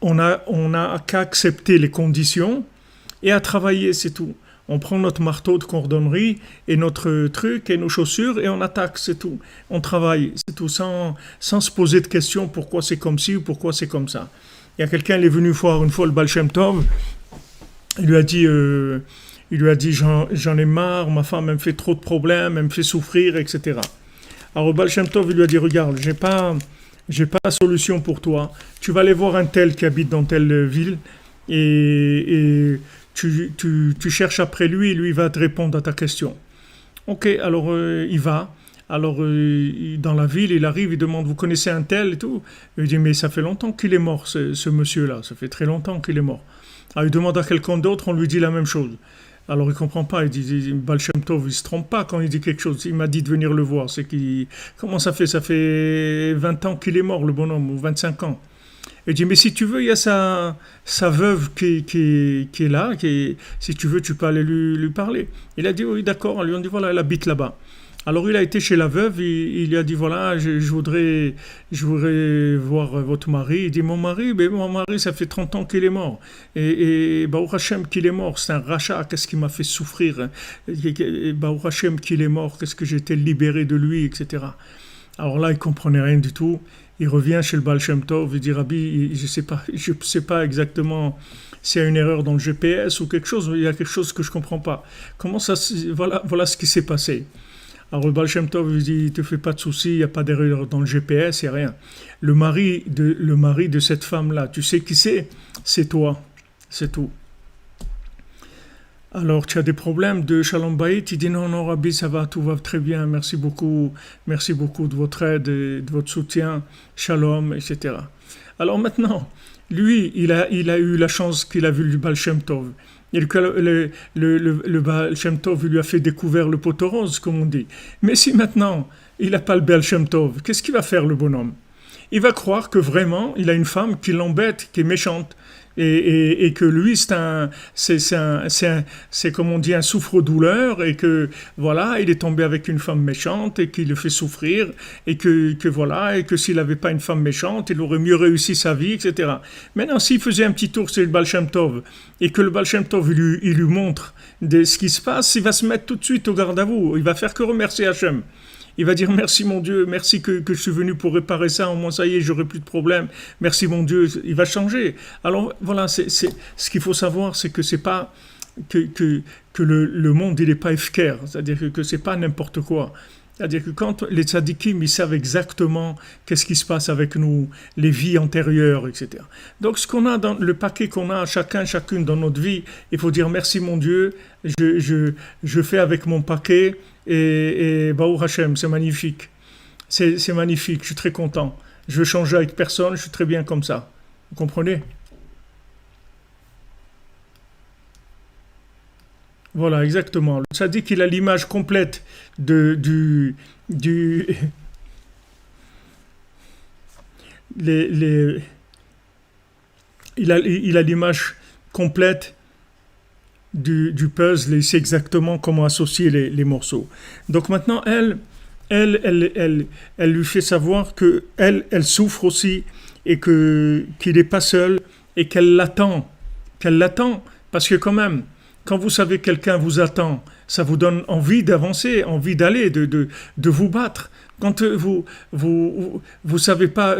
on a qu'à accepter les conditions et à travailler, c'est tout. On prend notre marteau de cordonnerie et notre truc et nos chaussures et on attaque, c'est tout. On travaille, c'est tout, sans se poser de questions pourquoi c'est comme ci ou pourquoi c'est comme ça. Il y a quelqu'un, il est venu voir une fois le Baal Shem Tov, il lui a dit j'en ai marre, ma femme elle me fait trop de problèmes, elle me fait souffrir, etc. Alors le Baal Shem Tov, il lui a dit regarde, j'ai pas la solution pour toi. Tu vas aller voir un tel qui habite dans telle ville et tu cherches après lui et lui va te répondre à ta question. Ok, alors il va. Alors dans la ville, il arrive, il demande vous connaissez un tel et tout. Il dit mais ça fait longtemps qu'il est mort ce monsieur-là, ça fait très longtemps qu'il est mort. Alors il demande à quelqu'un d'autre, on lui dit la même chose. Alors il comprend pas, il dit Baal Shem Tov, il se trompe pas quand il dit quelque chose. Il m'a dit de venir le voir, comment ça fait 20 ans qu'il est mort le bonhomme, ou 25 ans. Il dit mais si tu veux, il y a sa veuve qui est là, si tu veux, tu peux aller lui parler. Il a dit oui d'accord, on lui a dit voilà, elle habite là-bas. Alors il a été chez la veuve, il lui a dit voilà, je voudrais voir votre mari. Il dit mon mari, ça fait 30 ans qu'il est mort. Et Baruch Hashem qu'il est mort, c'est un rachat, qu'est-ce qui m'a fait souffrir. Baruch Hashem qu'il est mort, qu'est-ce que j'ai été libéré de lui, etc. Alors là, il comprenait rien du tout. Il revient chez le Baal Shem Tov, il dit Rabbi, je sais pas exactement s'il y a une erreur dans le GPS ou quelque chose, il y a quelque chose que je comprends pas. Comment ça, voilà ce qui s'est passé. Alors le Baal Shem Tov lui dit, te fais pas de soucis, il n'y a pas d'erreur dans le GPS, il n'y a rien. Le mari de cette femme-là, tu sais qui c'est? C'est toi, c'est tout. Alors tu as des problèmes de Shalom Bayit? Il dit non Rabbi, ça va, tout va très bien, merci beaucoup de votre aide et de votre soutien, Shalom, etc. Alors maintenant, lui, il a eu la chance qu'il a vu le Baal Shem Tov. Et le Baal Shem Tov lui a fait découvrir le poteau rose, comme on dit. Mais si maintenant, il n'a pas le Baal Shem Tov, qu'est-ce qu'il va faire le bonhomme? Il va croire que vraiment, il a une femme qui l'embête, qui est méchante. Et que lui, c'est comme on dit, un souffre-douleur, et que voilà, il est tombé avec une femme méchante et qui le fait souffrir, et que s'il n'avait pas une femme méchante, il aurait mieux réussi sa vie, etc. Maintenant, s'il faisait un petit tour sur le Baal Shem Tov, et que le Baal Shem Tov il lui montre ce qui se passe, il va se mettre tout de suite au garde à vous, il va faire que remercier Hachem. Il va dire merci mon Dieu, merci que je suis venu pour réparer ça, au moins ça y est, j'aurai plus de problème, merci mon Dieu, il va changer. Alors voilà, c'est ce qu'il faut savoir, c'est que c'est pas que le monde il n'est pas efker, c'est-à-dire que c'est pas n'importe quoi. C'est-à-dire que quand les tzadikim, ils savent exactement qu'est-ce qui se passe avec nous, les vies antérieures, etc. Donc ce qu'on a dans le paquet qu'on a chacune dans notre vie, il faut dire merci mon Dieu, je fais avec mon paquet et Baruch Hashem, c'est magnifique. C'est magnifique, je suis très content. Je veux changer avec personne, je suis très bien comme ça. Vous comprenez? Voilà, exactement. Le tzaddik, il a l'image complète du, les, il a l'image complète du puzzle et il sait exactement comment associer les morceaux. Donc maintenant, elle lui fait savoir que elle souffre aussi et qu'il n'est pas seul et qu'elle l'attend parce que quand même, quand vous savez que quelqu'un vous attend, ça vous donne envie d'avancer, envie d'aller, de vous battre. Quand vous savez pas,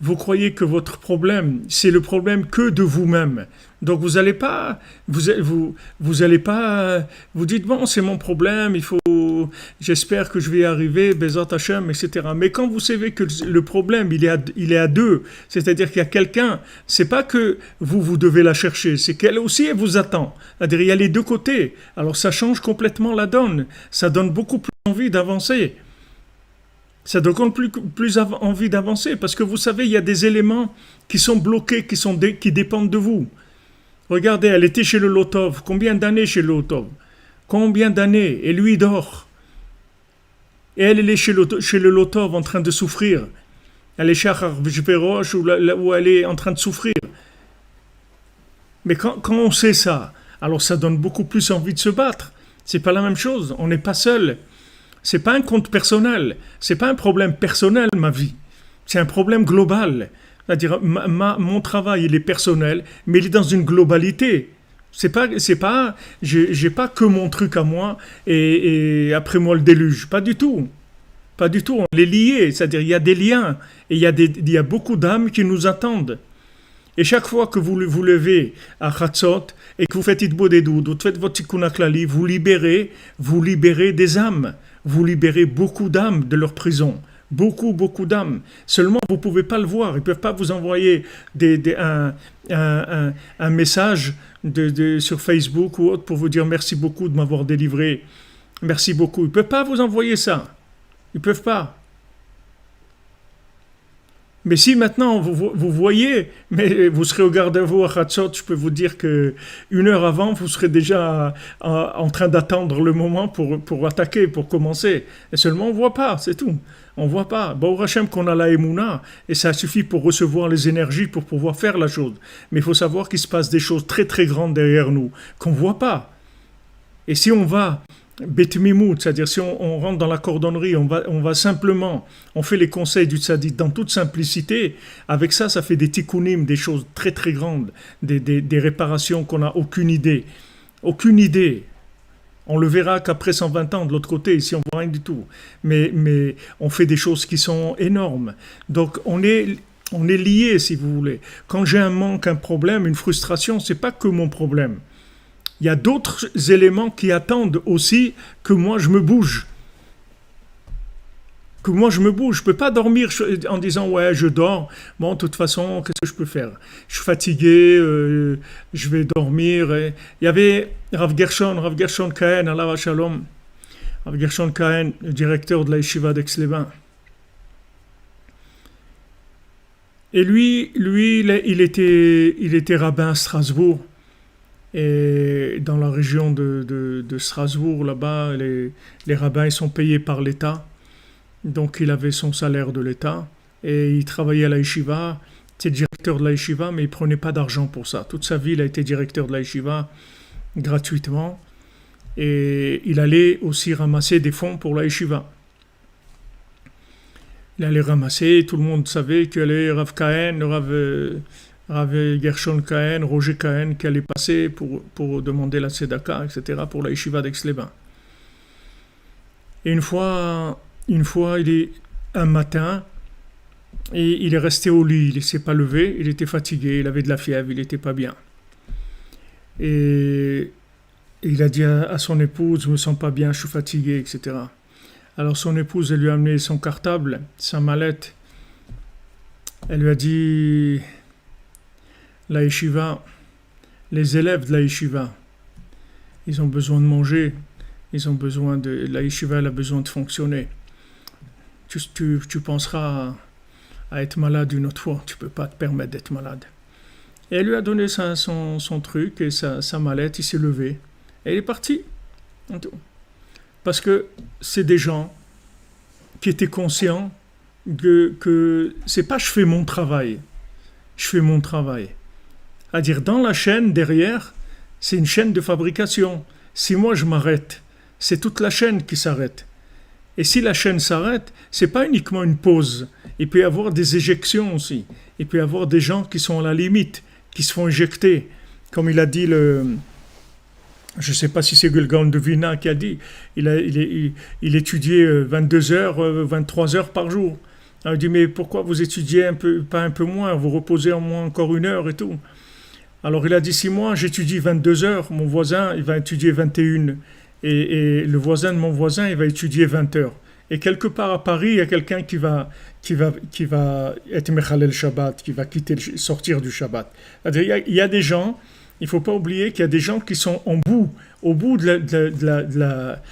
vous croyez que votre problème, c'est le problème que de vous-même. Donc vous allez pas, vous allez pas, vous dites bon c'est mon problème, j'espère que je vais y arriver, Bezat Hashem, etc. Mais quand vous savez que le problème il est à deux, c'est-à-dire qu'il y a quelqu'un, c'est pas que vous devez la chercher, c'est qu'elle aussi elle vous attend. C'est-à-dire il y a les deux côtés. Alors ça change complètement la donne, ça donne beaucoup plus envie d'avancer. Ça donne plus envie d'avancer parce que vous savez, il y a des éléments qui sont bloqués, qui dépendent de vous. Regardez, elle était chez le Lotov. Combien d'années chez le Lotov? Combien d'années? Et lui, il dort. Et elle est chez le Lotov en train de souffrir. Elle est chez Achashverosh où elle est en train de souffrir. Mais quand on sait ça, alors ça donne beaucoup plus envie de se battre. C'est pas la même chose. On n'est pas seul. C'est pas un compte personnel. C'est pas un problème personnel, ma vie. C'est un problème global. C'est-à-dire, mon travail, il est personnel, mais il est dans une globalité. C'est pas, j'ai pas que mon truc à moi et après moi le déluge. Pas du tout. Pas du tout. On est liés. C'est-à-dire, il y a des liens et il y a beaucoup d'âmes qui nous attendent. Et chaque fois que vous vous levez à Chatzot et que vous faites Itbo des Doud, vous faites votre Tikkun HaKlali, vous libérez des âmes. Vous libérez beaucoup d'âmes de leur prison. Beaucoup, beaucoup d'âmes. Seulement, vous ne pouvez pas le voir. Ils ne peuvent pas vous envoyer un message sur Facebook ou autre pour vous dire merci beaucoup de m'avoir délivré. Merci beaucoup. Ils ne peuvent pas vous envoyer ça. Ils ne peuvent pas. Mais si maintenant vous voyez, mais vous serez au garde à vous à Chatzot, je peux vous dire que 1 heure avant, vous serez déjà en train d'attendre le moment pour attaquer, pour commencer. Et seulement on ne voit pas, c'est tout. On ne voit pas. Baruch Hashem qu'on a la Emouna, et ça suffit pour recevoir les énergies pour pouvoir faire la chose. Mais il faut savoir qu'il se passe des choses très très grandes derrière nous, qu'on ne voit pas. Et si on va Betmimout, c'est-à-dire si on rentre dans la cordonnerie, on va simplement, on fait les conseils du tzaddik dans toute simplicité, avec ça fait des tikkunim, des choses très très grandes, des réparations qu'on n'a aucune idée. Aucune idée. On le verra qu'après 120 ans de l'autre côté, ici on voit rien du tout. Mais on fait des choses qui sont énormes. Donc on est liés si vous voulez. Quand j'ai un manque, un problème, une frustration, c'est pas que mon problème. Il y a d'autres éléments qui attendent aussi que moi je me bouge. Que moi je me bouge. Je ne peux pas dormir en disant ouais je dors. Bon de toute façon qu'est-ce que je peux faire? Je suis fatigué, je vais dormir. Et il y avait Rav Gershon Kahen, Allah Shalom. Rav Gershon Kahen, le directeur de la Yeshiva d'Aix-les-Bains. Et lui il était rabbin à Strasbourg. Et dans la région de Strasbourg, là-bas, les rabbins ils sont payés par l'État. Donc il avait son salaire de l'État. Et il travaillait à la yeshiva. C'est directeur de la yeshiva, mais il ne prenait pas d'argent pour ça. Toute sa vie, il a été directeur de la yeshiva gratuitement. Et il allait aussi ramasser des fonds pour la yeshiva. Il allait ramasser, tout le monde savait que les Rav Kahen, Rav Gershon Kahen, Roger Kahen qui allait passer pour demander la tzedaka, etc. pour la yeshiva d'Aix-les-Bains. Et une fois, un matin, et il est resté au lit, il ne s'est pas levé, il était fatigué, il avait de la fièvre, il n'était pas bien. Et il a dit à son épouse, je ne me sens pas bien, je suis fatigué, etc. Alors son épouse, elle lui a amené son cartable, sa mallette. Elle lui a dit... La yeshiva, les élèves de la yeshiva, ils ont besoin de manger, la yeshiva elle a besoin de fonctionner. Tu penseras à être malade une autre fois. Tu ne peux pas te permettre d'être malade. Et elle lui a donné son truc et sa mallette, il s'est levé. Et il est parti. Parce que c'est des gens qui étaient conscients que c'est pas je fais mon travail. Je fais mon travail. C'est-à-dire, dans la chaîne, derrière, c'est une chaîne de fabrication. Si moi je m'arrête, c'est toute la chaîne qui s'arrête. Et si la chaîne s'arrête, c'est pas uniquement une pause. Il peut y avoir des éjections aussi. Il peut y avoir des gens qui sont à la limite, qui se font éjecter. Comme il a dit je ne sais pas si c'est Gulgan de Vina qui a dit, il étudiait 22 heures, 23 heures par jour. Alors il dit, mais pourquoi vous étudiez pas un peu moins, vous reposez en moins encore 1 heure et tout. Alors il a dit, si moi j'étudie 22 heures, mon voisin il va étudier 21. Et le voisin de mon voisin il va étudier 20 heures. Et quelque part à Paris, il y a quelqu'un qui va être Mechalel Shabbat, qui va sortir du Shabbat. C'est-à-dire, il y a des gens, il ne faut pas oublier qu'il y a des gens qui sont au bout de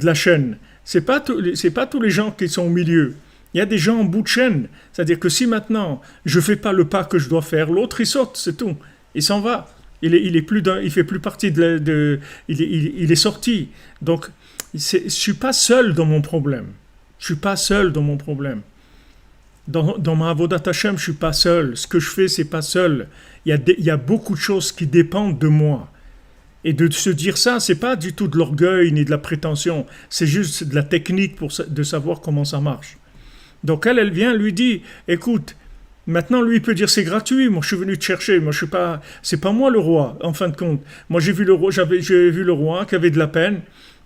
la chaîne. C'est pas tous les gens qui sont au milieu. Il y a des gens en bout de chaîne. C'est-à-dire que si maintenant je ne fais pas le pas que je dois faire, l'autre il saute, c'est tout. Il s'en va. Il fait plus partie il est sorti. Donc, je ne suis pas seul dans mon problème. Je suis pas seul dans mon problème. Dans ma Avodat Hashem, je suis pas seul. Ce que je fais, c'est pas seul. Il y a beaucoup de choses qui dépendent de moi. Et de se dire ça, c'est pas du tout de l'orgueil ni de la prétention. C'est juste de la technique de savoir comment ça marche. Donc elle vient, lui dit, écoute, maintenant lui il peut dire c'est gratuit. Moi je suis venu te chercher. Moi je suis pas, c'est pas moi le roi. En fin de compte, moi j'ai vu le roi qui avait de la peine.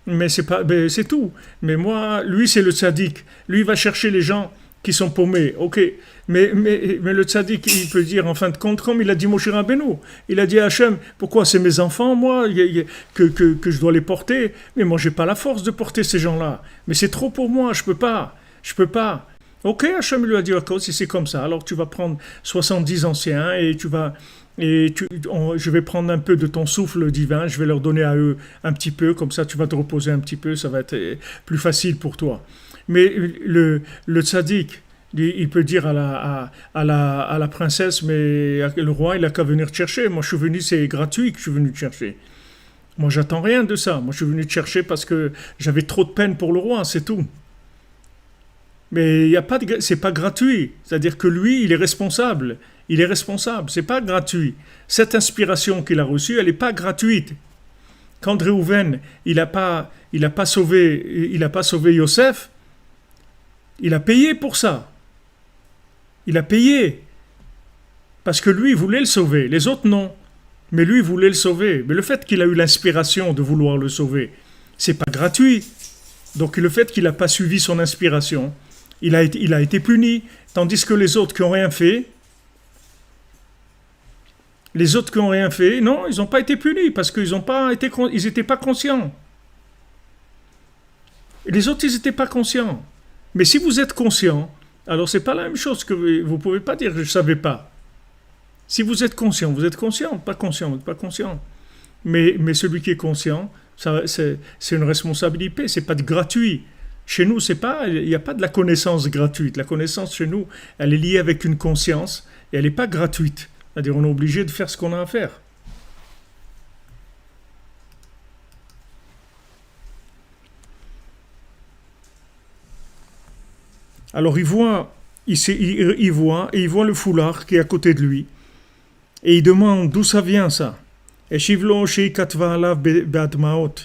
Mais c'est tout. Mais moi, lui, c'est le tzaddik. Lui, il va chercher les gens qui sont paumés. Ok. Mais le tzaddik, il peut dire, en fin de compte, comme il a dit Moshe Rabbeinu, il a dit à Hachem, pourquoi c'est mes enfants, moi, que je dois les porter? Mais moi, j'ai pas la force de porter ces gens-là. Mais c'est trop pour moi, je peux pas. Ok, Hachem lui a dit, ok, si c'est comme ça, alors tu vas prendre 70 anciens et je vais prendre un peu de ton souffle divin, je vais leur donner à eux un petit peu, comme ça tu vas te reposer un petit peu, ça va être plus facile pour toi. Mais le tzaddik, il peut dire à la princesse, mais le roi, il a qu'à venir te chercher. Moi, je suis venu, c'est gratuit que je suis venu te chercher. Moi, j'attends rien de ça. Moi, je suis venu te chercher parce que j'avais trop de peine pour le roi, c'est tout. Mais c'est pas gratuit. C'est-à-dire que lui, il est responsable. Il est responsable. C'est pas gratuit. Cette inspiration qu'il a reçue, elle n'est pas gratuite. Quand Réhouven, il a pas sauvé Yosef, il a payé pour ça. Il a payé. Parce que lui, il voulait le sauver. Les autres, non. Mais lui, il voulait le sauver. Mais le fait qu'il a eu l'inspiration de vouloir le sauver, c'est pas gratuit. Donc le fait qu'il n'a pas suivi son inspiration, il a été puni. Tandis que les autres qui n'ont rien fait, non, ils n'ont pas été punis parce qu'ils n'étaient pas conscients. Les autres, ils n'étaient pas conscients. Mais si vous êtes conscient, alors c'est pas la même chose que vous pouvez pas dire je ne savais pas. Si vous êtes conscient, vous êtes conscient, pas conscient, vous n'êtes pas conscient. Mais celui qui est conscient, c'est une responsabilité, c'est pas de gratuit. Chez nous, il n'y a pas de la connaissance gratuite. La connaissance chez nous, elle est liée avec une conscience et elle n'est pas gratuite. C'est-à-dire on est obligé de faire ce qu'on a à faire. Alors il voit le foulard qui est à côté de lui et il demande d'où ça vient ça. Et Shivlo Sheikatva Alav Be'admaot.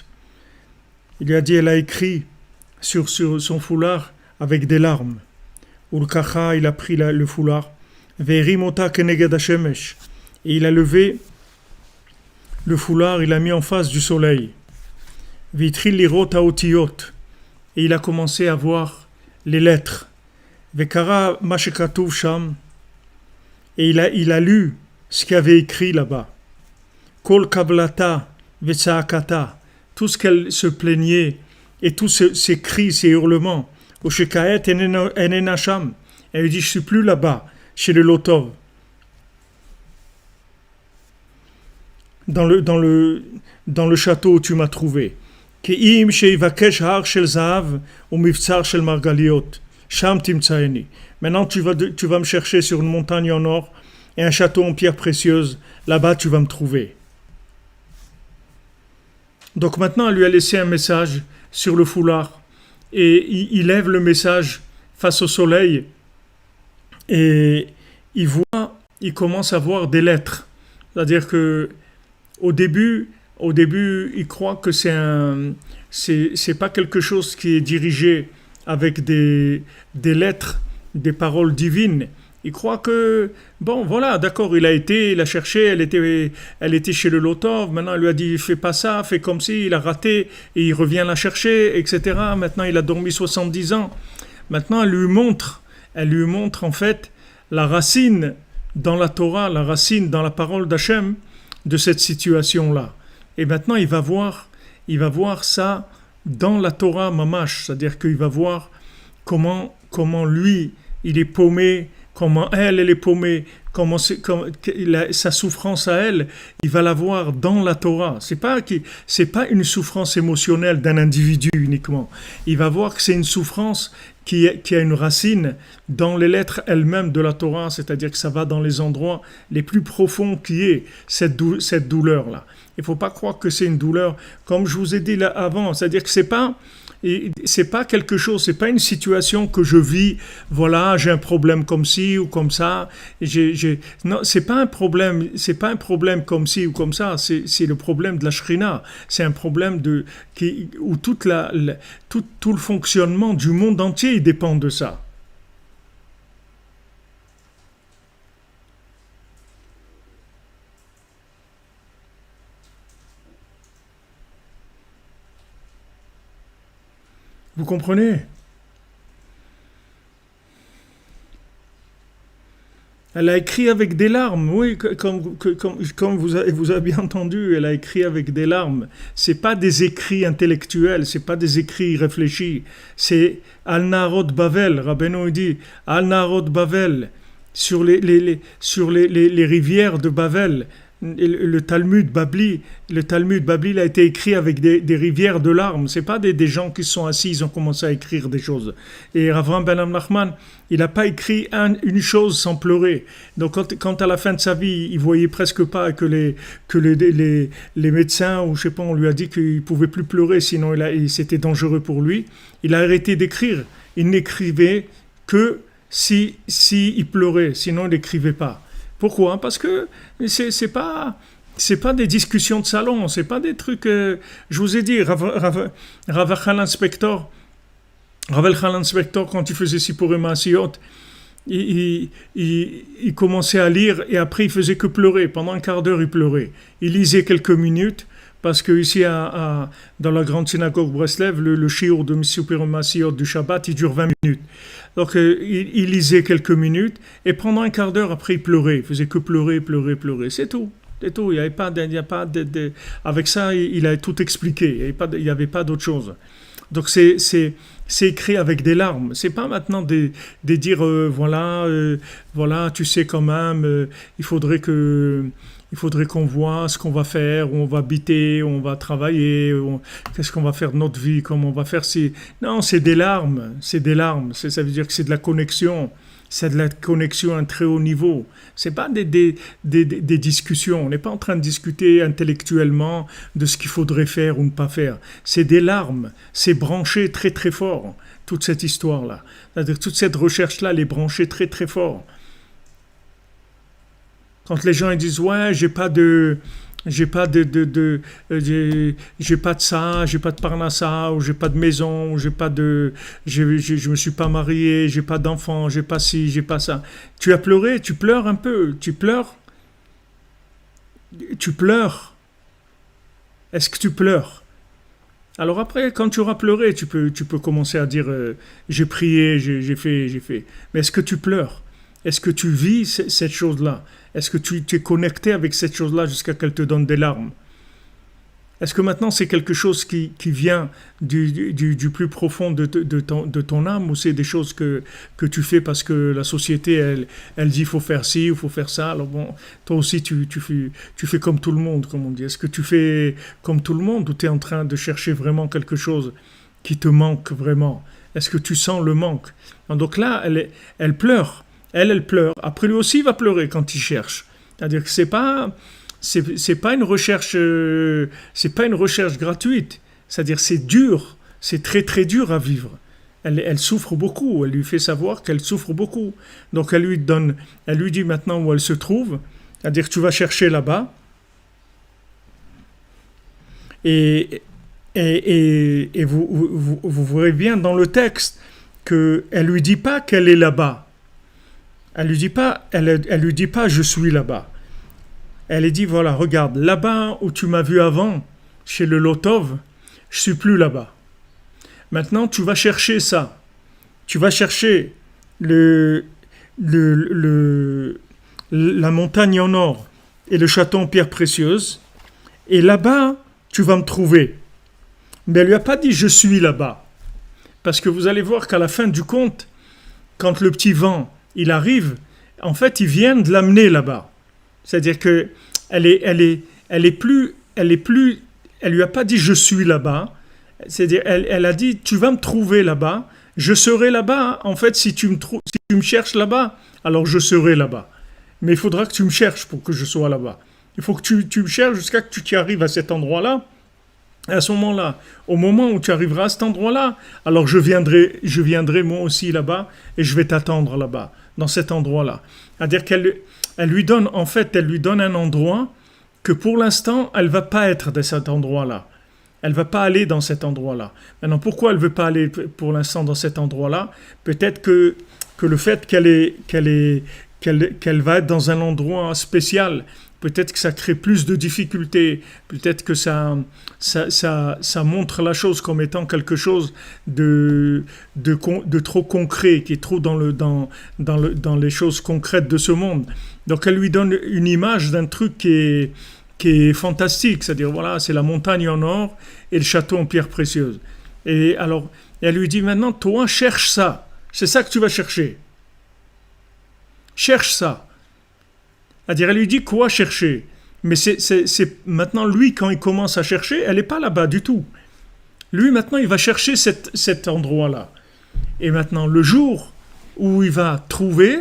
Il lui a dit, elle a écrit sur son foulard avec des larmes. Urkacha, il a pris le foulard. Ve'erimota keneged hashemesh. Et il a levé le foulard, il l'a mis en face du soleil. Ve'itril lirot haotiyot. Et il a commencé à voir les lettres. Ve'kara mashekatuv sham. Et il a lu ce qu'il avait écrit là-bas. Kol kablata ve'tsaakata. Tout ce qu'elle se plaignait et tous ces cris, ces hurlements. Oshekaet enena sham. Elle lui dit, je suis plus là-bas, chez le Lotov. Dans le château où tu m'as trouvé. Ke'im sheivakesh har shel zahav ou miftsar shel margaliot. Sham timtsaeni. Maintenant, tu vas me chercher sur une montagne en or et un château en pierre précieuse. Là-bas, tu vas me trouver. Donc maintenant, elle lui a laissé un message sur le foulard. Et il lève le message face au soleil. Et il commence à voir des lettres. C'est-à-dire que au début, il croit que c'est pas quelque chose qui est dirigé avec des lettres, des paroles divines. Il croit que, bon, voilà, d'accord, il a cherché, elle était chez le Lotov, maintenant elle lui a dit, fais pas ça, fais comme si, il a raté, et il revient la chercher, etc. Maintenant, il a dormi 70 ans. Maintenant, elle lui montre en fait la racine dans la Torah, la racine dans la parole d'Hachem de cette situation-là. Et maintenant, il va voir ça dans la Torah mamash, c'est-à-dire qu'il va voir comment lui, il est paumé, comment elle est paumée, sa souffrance à elle, il va la voir dans la Torah. C'est pas une souffrance émotionnelle d'un individu uniquement. Il va voir que c'est une souffrance qui a une racine dans les lettres elles-mêmes de la Torah, c'est-à-dire que ça va dans les endroits les plus profonds qui est cette douleur-là. Il ne faut pas croire que c'est une douleur, comme je vous ai dit là avant, c'est-à-dire que c'est pas quelque chose, c'est pas une situation que je vis, voilà, j'ai un problème comme ci ou comme ça, non, c'est pas un problème comme ci ou comme ça, c'est le problème de la shrina, c'est un problème où tout le fonctionnement du monde entier il dépend de ça. Vous comprenez? Elle a écrit avec des larmes, oui, comme vous avez bien entendu, elle a écrit avec des larmes. C'est pas des écrits intellectuels, c'est pas des écrits réfléchis. C'est Al-Narod Bavel, Rabbeinu dit, Al-Narod Bavel, sur les rivières de Bavel. Le Talmud Babli il a été écrit avec des rivières de larmes. C'est pas des gens qui sont assis, ils ont commencé à écrire des choses. Et Ravram Ben Nachman, il n'a pas écrit une chose sans pleurer. Donc quand à la fin de sa vie, il voyait presque pas que les médecins ou je sais pas, on lui a dit qu'il pouvait plus pleurer, sinon c'était dangereux pour lui. Il a arrêté d'écrire. Il n'écrivait que si il pleurait, sinon il n'écrivait pas. Pourquoi? Parce que c'est pas des discussions de salon, c'est pas des trucs. Je vous ai dit, Rav Inspector, quand il faisait Sipurim Asiyot, il commençait à lire et après il faisait que pleurer. Pendant un quart d'heure, il pleurait. Il lisait quelques minutes. Parce que ici, dans la grande synagogue Breslev, le shiur de Sipurim Asiyot du Shabbat, il dure 20 minutes. Donc, il lisait quelques minutes, et pendant un quart d'heure, après, il pleurait. Il faisait que pleurer. C'est tout. C'est tout. Il y a pas avec ça, il a tout expliqué. Il n'y avait pas d'autre chose. Donc, c'est écrit avec des larmes. C'est pas maintenant de dire, voilà, tu sais quand même, il faudrait qu'on voit ce qu'on va faire, où on va habiter, où on va travailler, qu'est-ce qu'on va faire de notre vie, comment on va faire si... Non, c'est des larmes. Ça veut dire que c'est de la connexion. C'est de la connexion à un très haut niveau. C'est pas des discussions. On n'est pas en train de discuter intellectuellement de ce qu'il faudrait faire ou ne pas faire. C'est des larmes. C'est branché très très fort, toute cette histoire-là. C'est-à-dire toute cette recherche-là, elle est branchée très très fort. Quand les gens ils disent ouais, j'ai pas de ça, j'ai pas de parnassa, ou j'ai pas de maison, ou je me suis pas marié, j'ai pas d'enfant, j'ai pas ci, j'ai pas ça. Tu as pleuré, tu pleures un peu, tu pleures. Est-ce que tu pleures? Alors après, quand tu auras pleuré, tu peux commencer à dire j'ai prié, j'ai fait. Mais est-ce que tu pleures? Est-ce que tu vis cette chose-là? Est-ce que tu t'es connecté avec cette chose-là jusqu'à qu'elle te donne des larmes? Est-ce que maintenant c'est quelque chose qui vient du plus profond de ton âme, ou c'est des choses que tu fais parce que la société elle dit il faut faire ci ou il faut faire ça? Alors bon, toi aussi tu fais comme tout le monde, comme on dit. Est-ce que tu fais comme tout le monde, ou tu es en train de chercher vraiment quelque chose qui te manque vraiment? Est-ce que tu sens le manque? Donc là, elle pleure. Elle pleure. Après, lui aussi, il va pleurer quand il cherche. C'est-à-dire que c'est pas une recherche, c'est pas une recherche gratuite. C'est-à-dire c'est dur, c'est très très dur à vivre. Elle souffre beaucoup. Elle lui fait savoir qu'elle souffre beaucoup. Donc elle lui dit maintenant où elle se trouve. C'est-à-dire que tu vas chercher là-bas. Et vous verrez bien dans le texte qu'elle lui dit pas qu'elle est là-bas. Elle lui dit pas je suis là-bas. Elle lui dit voilà, regarde, là-bas où tu m'as vu avant, chez le Lotov, je suis plus là-bas. Maintenant, tu vas chercher ça. Tu vas chercher la montagne en or et le château en pierre précieuse. Et là-bas, tu vas me trouver. Mais elle lui a pas dit je suis là-bas. Parce que vous allez voir qu'à la fin du conte, quand le petit vent, il arrive, en fait, ils viennent de l'amener là-bas. C'est-à-dire que elle lui a pas dit je suis là-bas. C'est-à-dire, elle a dit tu vas me trouver là-bas, je serai là-bas. En fait, si tu me cherches là-bas, alors je serai là-bas. Mais il faudra que tu me cherches pour que je sois là-bas. Il faut que tu me cherches jusqu'à que tu arrives à cet endroit-là. À ce moment-là, au moment où tu arriveras à cet endroit-là, alors je viendrai moi aussi là-bas et je vais t'attendre là-bas, dans cet endroit-là. C'est-à-dire elle lui donne un endroit que pour l'instant, elle ne va pas être dans cet endroit-là. Elle ne va pas aller dans cet endroit-là. Maintenant, pourquoi elle ne veut pas aller pour l'instant dans cet endroit-là? Peut-être que le fait qu'elle va être dans un endroit spécial, peut-être que ça crée plus de difficultés, peut-être que ça montre la chose comme étant quelque chose de trop concret, qui est trop dans les choses concrètes de ce monde. Donc elle lui donne une image d'un truc qui est fantastique, c'est-à-dire voilà, c'est la montagne en or et le château en pierre précieuse. Et alors, elle lui dit maintenant, toi, cherche ça. C'est ça que tu vas chercher. Cherche ça. C'est-à-dire, elle lui dit quoi chercher. Mais c'est maintenant, lui, quand il commence à chercher, elle n'est pas là-bas du tout. Lui, maintenant, il va chercher cet endroit-là. Et maintenant, le jour où il va trouver,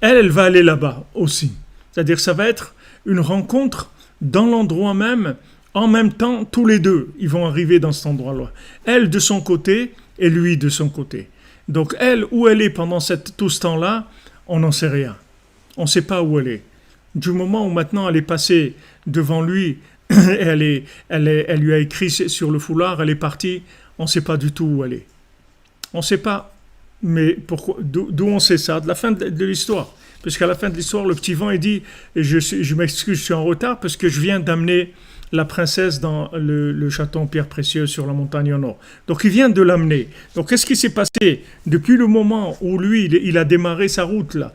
elle va aller là-bas aussi. C'est-à-dire, ça va être une rencontre dans l'endroit même, en même temps, tous les deux, ils vont arriver dans cet endroit-là. Elle de son côté et lui de son côté. Donc, elle, où elle est pendant tout ce temps-là, on n'en sait rien. On ne sait pas où elle est. Du moment où maintenant elle est passée devant lui, elle lui a écrit sur le foulard, elle est partie, on ne sait pas du tout où elle est. On ne sait pas, mais pourquoi, d'où on sait ça? De la fin de l'histoire. Parce qu'à la fin de l'histoire, le petit vent, il dit, je m'excuse, je suis en retard, parce que je viens d'amener la princesse dans le château en pierre précieuse sur la montagne en or. Donc il vient de l'amener. Donc qu'est-ce qui s'est passé depuis le moment où lui, il a démarré sa route là?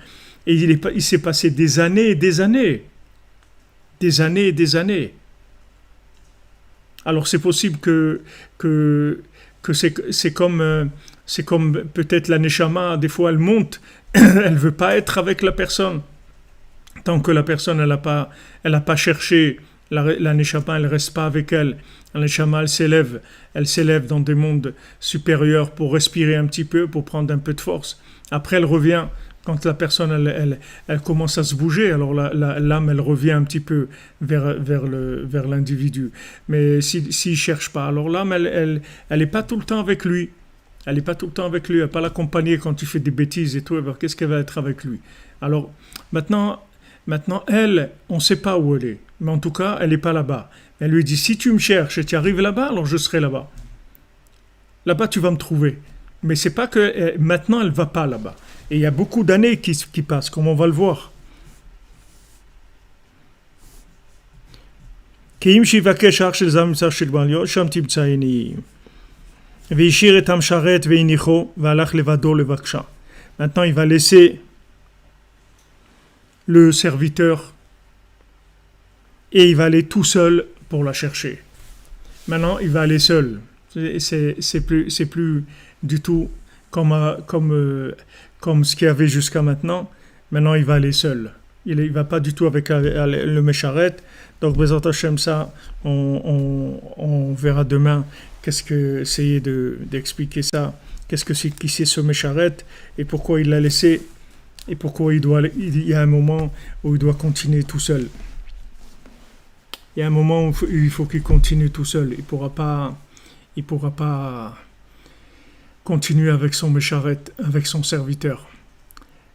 Et il s'est passé des années et des années. Des années et des années. Alors c'est possible que c'est comme peut-être la Neshama, des fois elle monte, elle ne veut pas être avec la personne. Tant que la personne, elle n'a pas cherché, la Neshama, elle ne reste pas avec elle. La Neshama, elle s'élève dans des mondes supérieurs pour respirer un petit peu, pour prendre un peu de force. Après, elle revient. Quand la personne elle commence à se bouger, alors l'âme elle revient un petit peu vers l'individu. Mais s'il ne cherche pas, alors l'âme elle n'est pas tout le temps avec lui. Elle n'est pas tout le temps avec lui. Elle ne va pas l'accompagner quand tu fais des bêtises et tout. Alors qu'est-ce qu'elle va être avec lui? Alors maintenant elle, on ne sait pas où elle est. Mais en tout cas, elle n'est pas là-bas. Elle lui dit si tu me cherches et tu arrives là-bas, alors je serai là-bas. Là-bas tu vas me trouver. Mais c'est pas que maintenant elle ne va pas là-bas. Et il y a beaucoup d'années qui passent, comme on va le voir. Maintenant, il va laisser le serviteur et il va aller tout seul pour la chercher. Maintenant, il va aller seul. C'est plus du tout comme ce qu'il y avait jusqu'à maintenant. Maintenant, il va aller seul. Il ne va pas du tout avec le Mécharet. Donc, Bezat Hashem, ça, on verra demain essayer d'expliquer ça qu'est-ce que c'est qui c'est ce Mécharet et pourquoi il l'a laissé et pourquoi il y a un moment où il doit continuer tout seul. Il y a un moment où il faut qu'il continue tout seul. Il pourra pas continuer avec son Mécharet, avec son serviteur.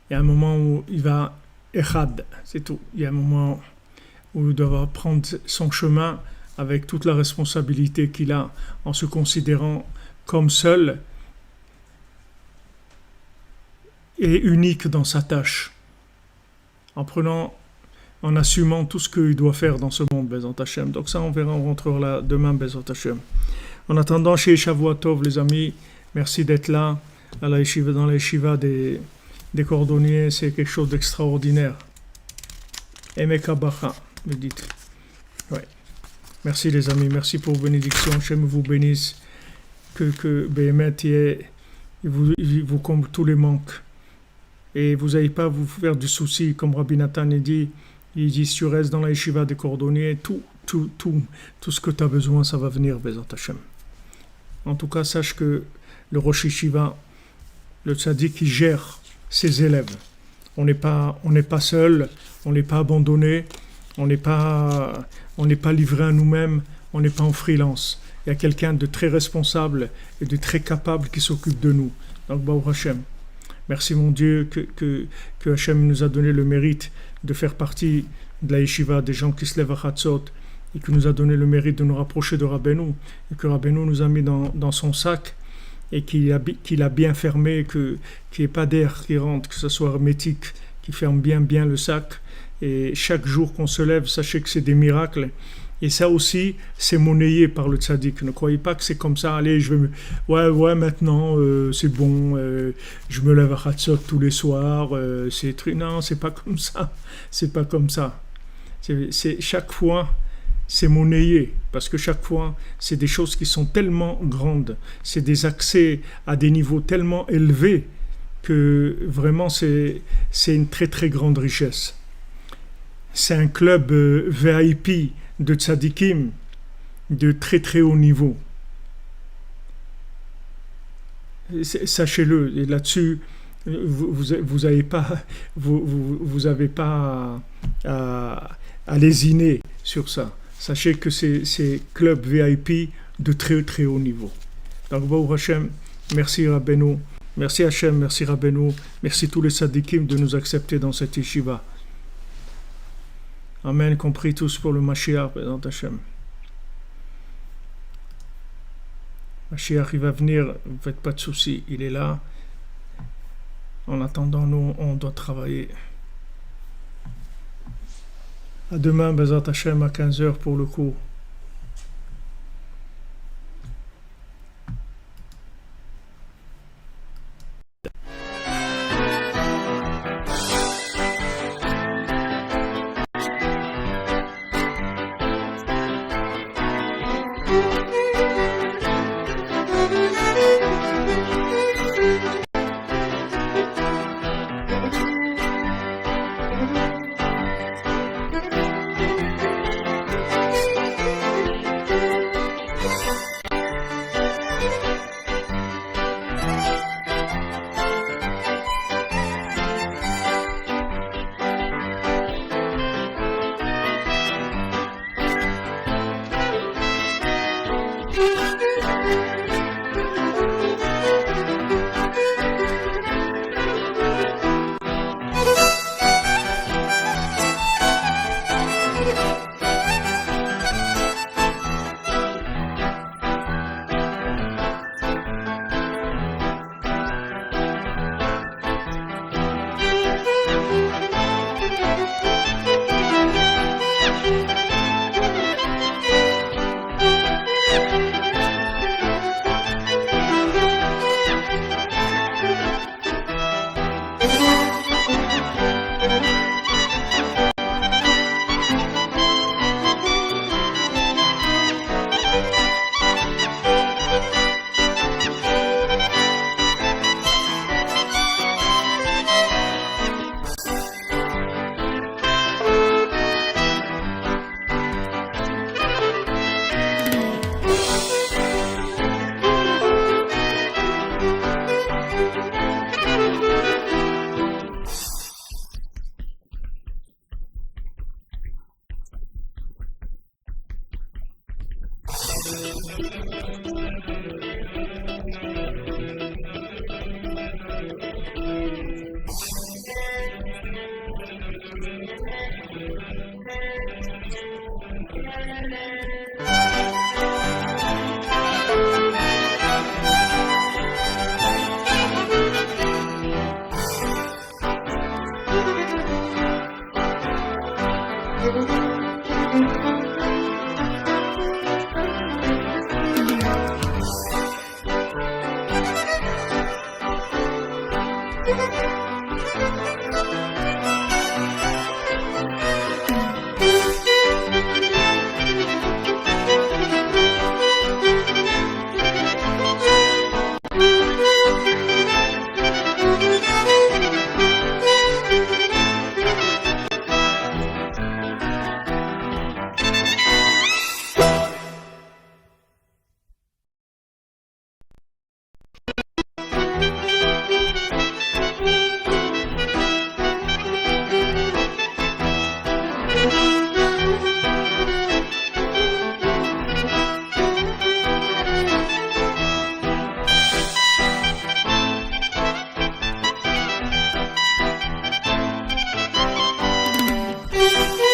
Il y a un moment où il va Echad, c'est tout. Il y a un moment où il doit prendre son chemin avec toute la responsabilité qu'il a en se considérant comme seul et unique dans sa tâche, en assumant tout ce qu'il doit faire dans ce monde, Bezat Hashem. Donc ça, on verra, on rentrera là demain, Bezat Hashem. En attendant, chez Shavua Tov, les amis, merci d'être là, dans la yeshiva des cordonniers, c'est quelque chose d'extraordinaire. Emeka Bacha, me dites. Ouais. Merci les amis, merci pour vos bénédictions, Hashem vous bénisse, que Béhémet vous comble tous les manques. Et vous n'allez pas vous faire du souci, comme Rabbi Nathan il dit, si tu restes dans la yeshiva des cordonniers, tout ce que tu as besoin, ça va venir, Bezat Hashem. En tout cas, sache que le Rosh Yeshiva, le tzaddik, il gère ses élèves. On n'est pas seul, on n'est pas abandonné, on n'est pas livré à nous-mêmes, on n'est pas en freelance. Il y a quelqu'un de très responsable et de très capable qui s'occupe de nous. Donc, Baruch Hashem. Merci mon Dieu que Hashem nous a donné le mérite de faire partie de la yeshiva, des gens qui se lèvent à Chatzot, et qui nous a donné le mérite de nous rapprocher de Rabbeinu, et que Rabbeinu nous a mis dans son sac, et qu'il a bien fermé, qu'il n'y ait pas d'air qui rentre, que ce soit hermétique, qui ferme bien le sac. Et chaque jour qu'on se lève, sachez que c'est des miracles. Et ça aussi, c'est monnayé par le tzaddik. Ne croyez pas que c'est comme ça, allez, maintenant, c'est bon, je me lève à Chatzot tous les soirs, non, c'est pas comme ça. C'est pas comme ça. C'est chaque fois, c'est monnayé, parce que chaque fois, c'est des choses qui sont tellement grandes, c'est des accès à des niveaux tellement élevés, que vraiment, c'est une très très grande richesse. C'est un club VIP de tzadikim de très très haut niveau. Sachez-le, et là-dessus, vous avez pas à lésiner sur ça. Sachez que c'est club VIP de très très haut niveau. Donc, Baruch Hashem, merci Rabbeinu, merci Hashem, merci Rabbeinu, merci tous les tzadikim de nous accepter dans cette yeshiva. Amen, compris tous pour le Mashiach, Bézat Hashem. Mashiach, il va venir, ne faites pas de soucis, il est là. En attendant, nous, on doit travailler. À demain, Bézat Hashem, à 15h pour le cours.